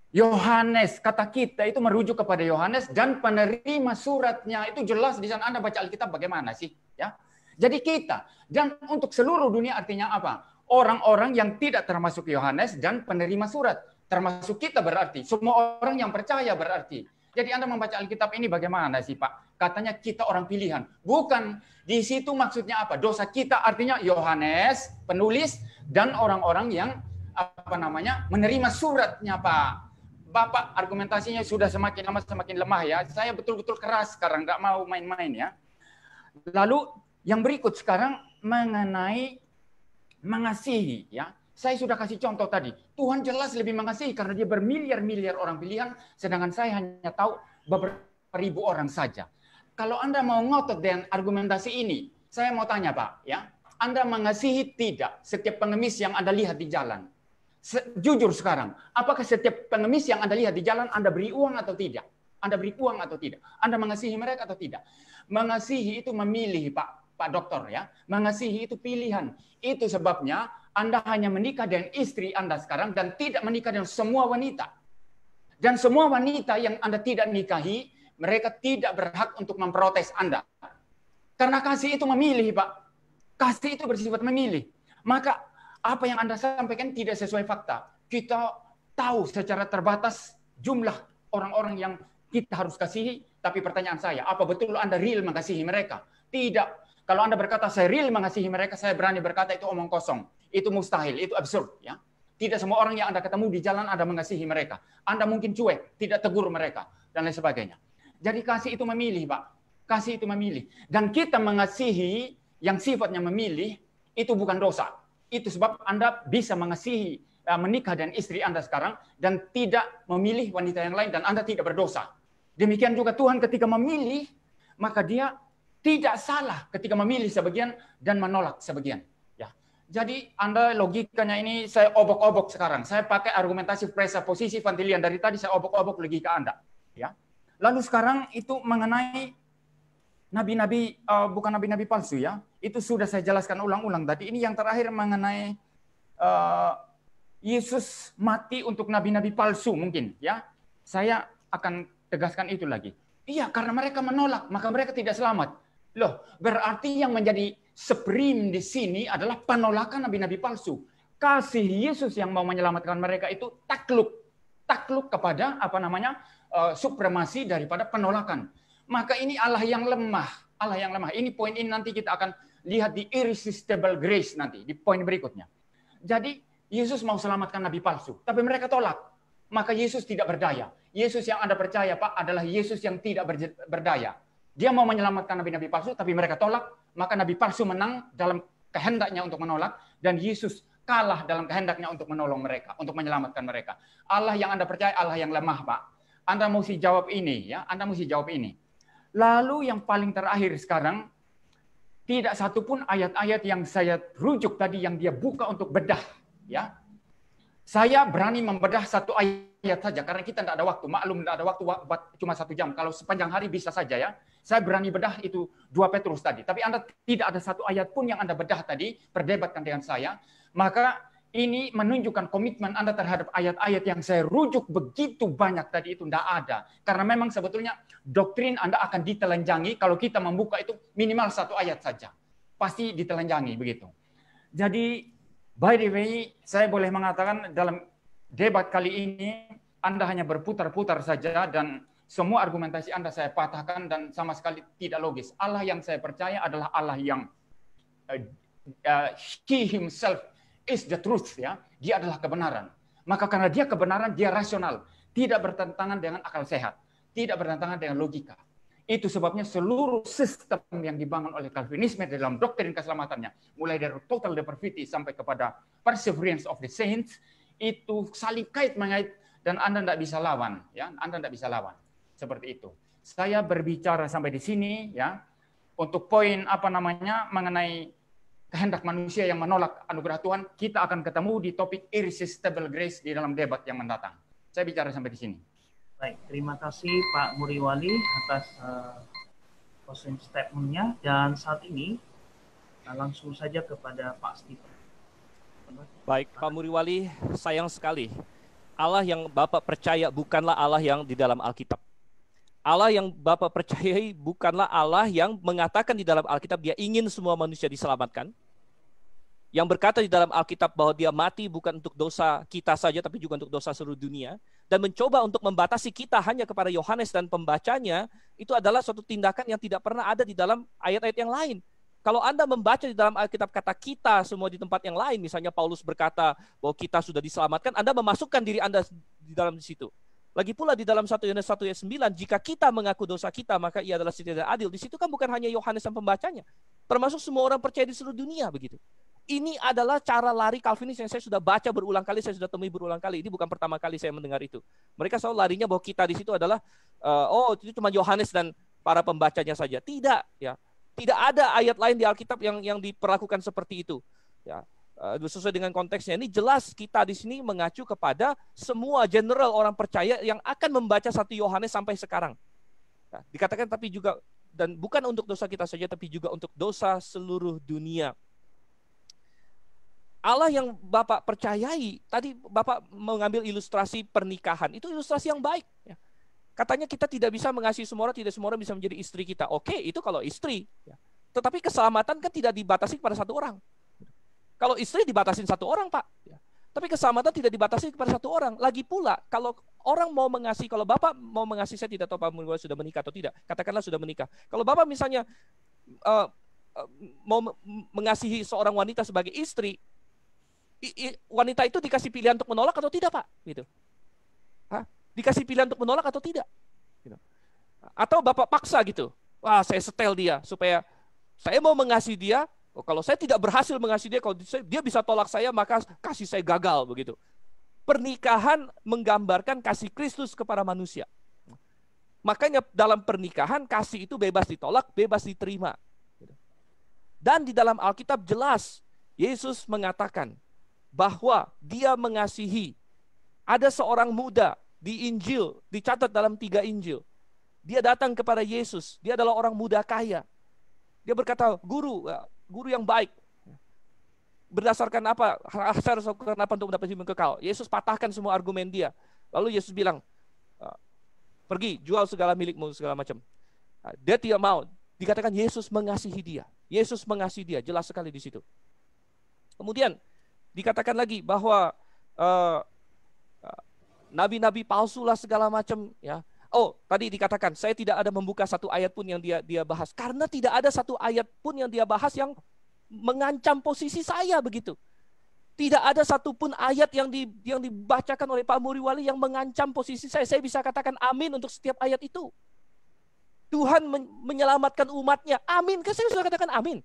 Yohanes, kata kita itu merujuk kepada Yohanes dan penerima suratnya. Itu jelas di sana. Anda baca Alkitab bagaimana sih? Ya. Jadi kita, dan untuk seluruh dunia artinya apa? Orang-orang yang tidak termasuk Yohanes dan penerima surat. Termasuk kita berarti. Semua orang yang percaya berarti. Jadi Anda membaca Alkitab ini bagaimana sih Pak? Katanya kita orang pilihan. Bukan di situ maksudnya apa? Dosa kita artinya Yohanes, penulis, dan orang-orang yang menerima suratnya Pak. Bapak argumentasinya sudah semakin lama semakin lemah ya. Saya betul-betul keras sekarang, nggak mau main-main ya. Lalu yang berikut sekarang mengenai mengasihi ya. Saya sudah kasih contoh tadi. Tuhan jelas lebih mengasihi karena dia bermiliar-miliar orang pilihan, sedangkan saya hanya tahu beberapa ribu orang saja. Kalau Anda mau ngotot dengan argumentasi ini, saya mau tanya Pak, ya. Anda mengasihi tidak setiap pengemis yang Anda lihat di jalan? Jujur sekarang, apakah setiap pengemis yang Anda lihat di jalan Anda beri uang atau tidak? Anda beri uang atau tidak? Anda mengasihi mereka atau tidak? Mengasihi itu memilih Pak Dokter ya. Mengasihi itu pilihan. Itu sebabnya Anda hanya menikah dengan istri Anda sekarang dan tidak menikah dengan semua wanita. Dan semua wanita yang Anda tidak nikahi, mereka tidak berhak untuk memprotes Anda. Karena kasih itu memilih, Pak. Kasih itu bersifat memilih. Maka apa yang Anda sampaikan tidak sesuai fakta. Kita tahu secara terbatas jumlah orang-orang yang kita harus kasihi, tapi pertanyaan saya, apa betul Anda real mengasihi mereka? Tidak. Kalau Anda berkata saya real mengasihi mereka, saya berani berkata itu omong kosong. Itu mustahil, itu absurd, ya. Tidak semua orang yang Anda ketemu di jalan Anda mengasihi mereka. Anda mungkin cuek, tidak tegur mereka, dan lain sebagainya. Jadi kasih itu memilih, Pak. Kasih itu memilih. Dan kita mengasihi yang sifatnya memilih, itu bukan dosa. Itu sebab Anda bisa mengasihi, menikah dengan istri Anda sekarang, dan tidak memilih wanita yang lain, dan Anda tidak berdosa. Demikian juga Tuhan ketika memilih, maka dia tidak salah ketika memilih sebagian dan menolak sebagian. Ya. Jadi Anda logikanya ini saya obok-obok sekarang. Saya pakai argumentasi presuposisi Vantilian. Dari tadi saya obok-obok logika Anda. Ya. Lalu sekarang itu mengenai nabi-nabi, bukan nabi-nabi palsu ya. Itu sudah saya jelaskan ulang-ulang tadi. Ini yang terakhir mengenai Yesus mati untuk nabi-nabi palsu mungkin ya. Saya akan tegaskan itu lagi. Iya, karena mereka menolak, maka mereka tidak selamat. Loh, berarti yang menjadi supreme di sini adalah penolakan nabi-nabi palsu. Kasih Yesus yang mau menyelamatkan mereka itu takluk kepada supremasi daripada penolakan. Maka ini Allah yang lemah, Allah yang lemah. Ini poin ini nanti kita akan lihat di irresistible grace nanti di poin berikutnya. Jadi Yesus mau selamatkan nabi palsu, tapi mereka tolak. Maka Yesus tidak berdaya. Yesus yang Anda percaya, Pak, adalah Yesus yang tidak berdaya. Dia mau menyelamatkan nabi-nabi palsu, tapi mereka tolak. Maka nabi palsu menang dalam kehendaknya untuk menolak, dan Yesus kalah dalam kehendaknya untuk menolong mereka, untuk menyelamatkan mereka. Allah yang Anda percaya, Allah yang lemah, Pak. Anda mesti jawab ini, ya. Anda mesti jawab ini. Lalu yang paling terakhir sekarang, tidak satupun ayat-ayat yang saya rujuk tadi yang dia buka untuk bedah, ya. Saya berani membedah satu ayat saja karena kita tidak ada waktu. Maklum tidak ada waktu cuma 1 jam. Kalau sepanjang hari bisa saja ya. Saya berani bedah itu 2 Petrus tadi. Tapi Anda tidak ada satu ayat pun yang Anda bedah tadi, perdebatkan dengan saya. Maka ini menunjukkan komitmen Anda terhadap ayat-ayat yang saya rujuk begitu banyak tadi itu tidak ada. Karena memang sebetulnya doktrin Anda akan ditelanjangi kalau kita membuka itu minimal 1 ayat saja. Pasti ditelanjangi begitu. Jadi by the way, saya boleh mengatakan dalam debat kali ini Anda hanya berputar-putar saja dan semua argumentasi Anda saya patahkan dan sama sekali tidak logis. Allah yang saya percaya adalah Allah yang He himself is the truth ya. Dia adalah kebenaran. Maka karena dia kebenaran, dia rasional, tidak bertentangan dengan akal sehat, tidak bertentangan dengan logika. Itu sebabnya seluruh sistem yang dibangun oleh Calvinisme dalam doktrin keselamatannya, mulai dari total depravity sampai kepada perseverance of the saints, itu saling kait-mengait dan Anda tidak bisa lawan, ya. Anda tidak bisa lawan. Seperti itu. Saya berbicara sampai di sini, ya, untuk poin mengenai kehendak manusia yang menolak anugerah Tuhan. Kita akan ketemu di topik irresistible grace di dalam debat yang mendatang. Saya bicara sampai di sini. Baik, terima kasih Pak Muriwali atas closing statement-nya. Dan saat ini langsung saja kepada Pak Stephen. Baik, Pak Muriwali, sayang sekali. Allah yang Bapak percaya bukanlah Allah yang di dalam Alkitab. Allah yang Bapak percayai bukanlah Allah yang mengatakan di dalam Alkitab dia ingin semua manusia diselamatkan. Yang berkata di dalam Alkitab bahwa dia mati bukan untuk dosa kita saja, tapi juga untuk dosa seluruh dunia. Dan mencoba untuk membatasi kita hanya kepada Yohanes dan pembacanya, itu adalah suatu tindakan yang tidak pernah ada di dalam ayat-ayat yang lain. Kalau Anda membaca di dalam Alkitab kata kita semua di tempat yang lain, misalnya Paulus berkata bahwa kita sudah diselamatkan, Anda memasukkan diri Anda di dalam situ. Lagi pula di dalam 1 Yohanes 1 ayat 9, jika kita mengaku dosa kita, maka ia adalah setia dan adil. Di situ kan bukan hanya Yohanes dan pembacanya, termasuk semua orang percaya di seluruh dunia begitu. Ini adalah cara lari Calvinis yang saya sudah baca berulang kali, saya sudah temui berulang kali. Ini bukan pertama kali saya mendengar itu. Mereka selalu larinya bahwa kita di situ adalah, itu cuma Yohanes dan para pembacanya saja. Tidak, ya, tidak ada ayat lain di Alkitab yang diperlakukan seperti itu. Ya, sesuai dengan konteksnya. Ini jelas kita di sini mengacu kepada semua general orang percaya yang akan membaca 1 Yohanes sampai sekarang. Nah, dikatakan tapi juga dan bukan untuk dosa kita saja, tapi juga untuk dosa seluruh dunia. Allah yang Bapak percayai, tadi Bapak mengambil ilustrasi pernikahan, itu ilustrasi yang baik. Ya. Katanya kita tidak bisa mengasihi semua orang, tidak semua orang bisa menjadi istri kita. Oke, itu kalau istri. Ya. Tetapi keselamatan kan tidak dibatasi kepada satu orang. Kalau istri dibatasin satu orang, Pak. Tapi keselamatan tidak dibatasi kepada satu orang. Lagi pula, kalau orang mau mengasihi, kalau Bapak mau mengasihi, saya tidak tahu Pak Muri sudah menikah atau tidak. Katakanlah sudah menikah. Kalau Bapak misalnya mau mengasihi seorang wanita sebagai istri, wanita itu dikasih pilihan untuk menolak atau tidak, Pak? Gitu. Dikasih pilihan untuk menolak atau tidak? Gitu. Atau Bapak paksa gitu. Wah, saya setel dia supaya saya mau mengasihi dia. Kalau saya tidak berhasil mengasihi dia, kalau dia bisa tolak saya, maka kasih saya gagal begitu. Pernikahan menggambarkan kasih Kristus kepada manusia. Makanya dalam pernikahan kasih itu bebas ditolak, bebas diterima. Dan di dalam Alkitab jelas Yesus mengatakan bahwa dia mengasihi. Ada seorang muda di Injil, dicatat dalam 3 Injil. Dia datang kepada Yesus, dia adalah orang muda kaya. Dia berkata, guru yang baik. Berdasarkan apa? Saya harus lakukan apa untuk mendapat hidup kekal? Yesus patahkan semua argumen dia. Lalu Yesus bilang, pergi, jual segala milikmu, segala macam. Dia tidak mau. Dikatakan Yesus mengasihi dia. Yesus mengasihi dia, jelas sekali di situ. Kemudian dikatakan lagi bahwa nabi-nabi palsu lah segala macam, ya. Oh, tadi dikatakan saya tidak ada membuka satu ayat pun yang dia bahas, karena tidak ada satu ayat pun yang dia bahas yang mengancam posisi saya begitu. Tidak ada satupun ayat yang dibacakan oleh Pak Muriwali yang mengancam posisi saya. Saya bisa katakan amin untuk setiap ayat itu. Tuhan menyelamatkan umatnya. Amin. Kan saya sudah katakan amin.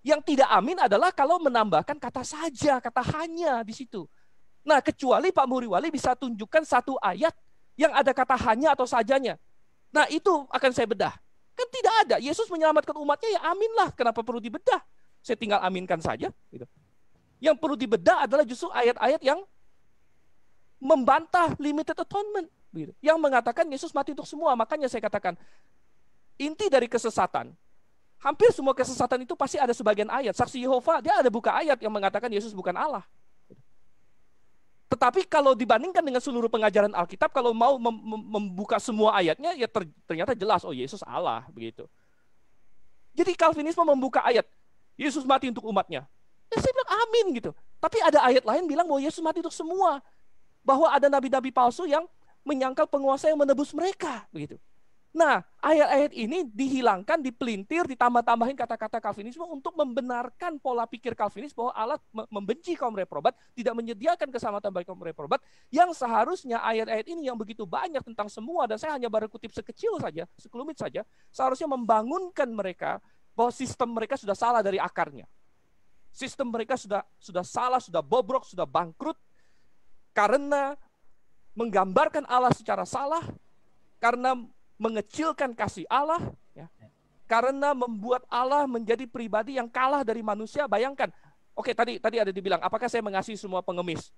Yang tidak amin adalah kalau menambahkan kata saja, kata hanya di situ. Nah, kecuali Pak Muriwali bisa tunjukkan satu ayat yang ada kata hanya atau sajanya. Nah, itu akan saya bedah. Kan tidak ada. Yesus menyelamatkan umatnya, ya aminlah. Kenapa perlu dibedah? Saya tinggal aminkan saja. Gitu. Yang perlu dibedah adalah justru ayat-ayat yang membantah limited atonement. Gitu. Yang mengatakan Yesus mati untuk semua. Makanya saya katakan, inti dari kesesatan, hampir semua kesesatan itu pasti ada sebagian ayat. Saksi Yehova, dia ada buka ayat yang mengatakan Yesus bukan Allah. Tetapi kalau dibandingkan dengan seluruh pengajaran Alkitab, kalau mau membuka semua ayatnya, ya ternyata jelas, oh Yesus Allah, begitu. Jadi Calvinisme membuka ayat, Yesus mati untuk umatnya. Ya saya bilang amin gitu. Tapi ada ayat lain bilang bahwa Yesus mati untuk semua. Bahwa ada nabi-nabi palsu yang menyangkal penguasa yang menebus mereka, begitu. Nah, ayat-ayat ini dihilangkan, dipelintir, ditambah-tambahin kata-kata Calvinisme untuk membenarkan pola pikir Calvinis bahwa Allah membenci kaum reprobat, tidak menyediakan keselamatan bagi kaum reprobat, yang seharusnya ayat-ayat ini yang begitu banyak tentang semua, dan saya hanya baru kutip sekecil saja, sekelumit saja, seharusnya membangunkan mereka bahwa sistem mereka sudah salah dari akarnya. Sistem mereka sudah salah, sudah bobrok, sudah bangkrut, karena menggambarkan Allah secara salah, karena mengecilkan kasih Allah, ya, karena membuat Allah menjadi pribadi yang kalah dari manusia. Bayangkan, oke tadi ada dibilang, apakah saya mengasihi semua pengemis?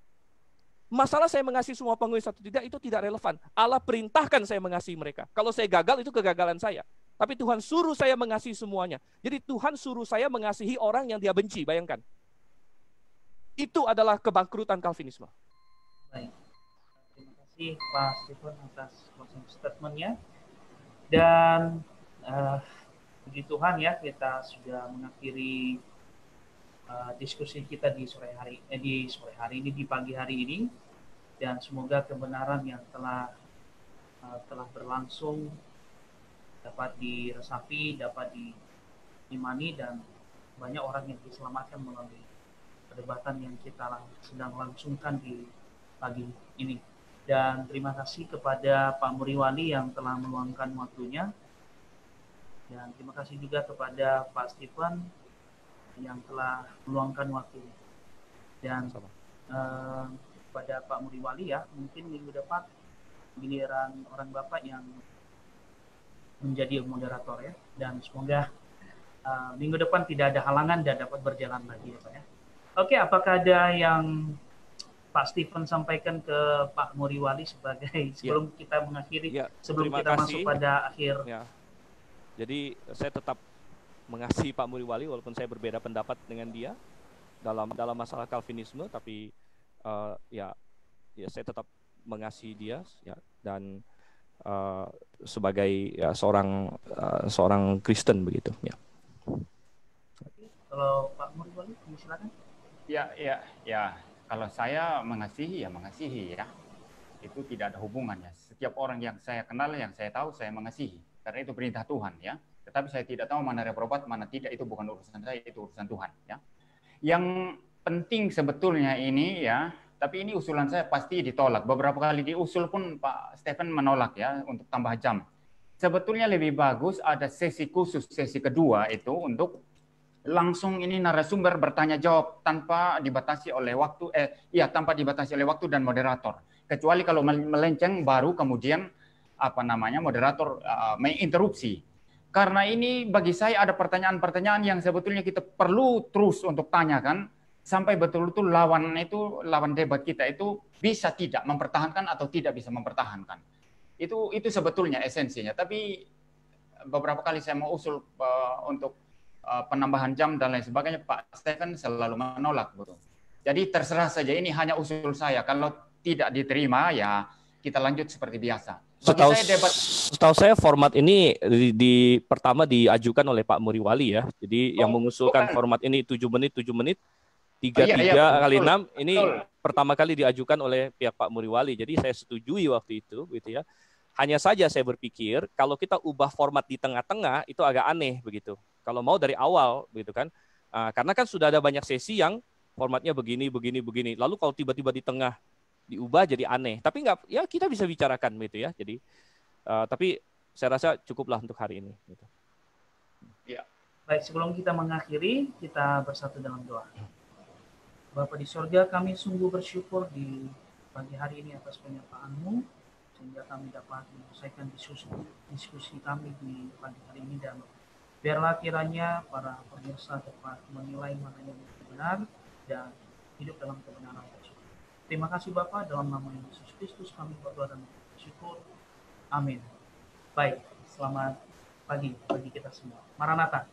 Masalah saya mengasihi semua pengemis atau tidak, itu tidak relevan. Allah perintahkan saya mengasihi mereka. Kalau saya gagal, itu kegagalan saya. Tapi Tuhan suruh saya mengasihi semuanya. Jadi Tuhan suruh saya mengasihi orang yang dia benci, bayangkan. Itu adalah kebangkrutan Calvinisme. Baik. Terima kasih Pak Stephen atas closing statement-nya. Dan puji Tuhan ya, kita sudah mengakhiri diskusi kita di pagi hari ini, dan semoga kebenaran yang telah berlangsung dapat diresapi, dapat diimani, dan banyak orang yang diselamatkan melalui perdebatan yang kita sedang langsungkan di pagi ini. Dan terima kasih kepada Pak Muriwali yang telah meluangkan waktunya. Dan terima kasih juga kepada Pak Stephen yang telah meluangkan waktunya. Dan kepada Pak Muriwali ya, mungkin minggu depan giliran orang Bapak yang menjadi moderator ya. Dan semoga minggu depan tidak ada halangan dan dapat berjalan lagi ya Pak ya. Oke, apakah ada yang Pak Stephen sampaikan ke Pak Muriwali sebelum kita mengakhiri, sebelum kita masuk pada akhir. Ya. Jadi saya tetap mengasihi Pak Muriwali walaupun saya berbeda pendapat dengan dia dalam masalah Calvinisme, tapi ya saya tetap mengasihi dia ya, dan sebagai ya, seorang Kristen begitu ya. Kalau Pak Murwali, silakan. Ya. Kalau saya mengasihi, ya mengasihi ya. Itu tidak ada hubungannya. Setiap orang yang saya kenal, yang saya tahu, saya mengasihi. Karena itu perintah Tuhan ya. Tetapi saya tidak tahu mana reprobat, mana tidak. Itu bukan urusan saya, itu urusan Tuhan ya. Yang penting sebetulnya ini ya, tapi ini usulan saya pasti ditolak. Beberapa kali diusul pun Pak Stephen menolak ya untuk tambah jam. Sebetulnya lebih bagus ada sesi khusus, sesi kedua itu untuk langsung ini narasumber bertanya jawab tanpa dibatasi oleh waktu, tanpa dibatasi oleh waktu dan moderator. Kecuali kalau melenceng baru kemudian moderator menginterupsi. Karena ini bagi saya ada pertanyaan-pertanyaan yang sebetulnya kita perlu terus untuk tanyakan sampai betul-betul lawan debat kita itu bisa tidak mempertahankan atau tidak bisa mempertahankan. Itu sebetulnya esensinya. Tapi beberapa kali saya mau usul untuk penambahan jam dan lain sebagainya, Pak Stephen selalu menolak, betul. Jadi terserah saja, ini hanya usul saya. Kalau tidak diterima, ya kita lanjut seperti biasa. Setahu saya format ini pertama diajukan oleh Pak Muriwali ya. Jadi yang mengusulkan format ini 7 menit, 3 kali 6 ini betul. Pertama kali diajukan oleh pihak Pak Muriwali. Jadi saya setujui waktu itu, gitu ya. Hanya saja saya berpikir kalau kita ubah format di tengah-tengah itu agak aneh begitu. Kalau mau dari awal, begitu kan? Karena kan sudah ada banyak sesi yang formatnya begini. Lalu kalau tiba-tiba di tengah diubah jadi aneh. Tapi nggak, ya kita bisa bicarakan, gitu ya. Jadi, tapi saya rasa cukuplah untuk hari ini. Gitu. Ya. Baik, sebelum kita mengakhiri, kita bersatu dalam doa. Bapa di sorga, kami sungguh bersyukur di pagi hari ini atas penyertaan-Mu, sehingga kami dapat menyelesaikan diskusi kami di pagi hari ini, dan biarlah kiranya para pemirsa dapat menilai mana yang benar dan hidup dalam kebenaran tersebut. Terima kasih Bapak, dalam nama Yesus Kristus kami berdoa dan bersyukur. Amin. Baik, selamat pagi bagi kita semua. Maranatha.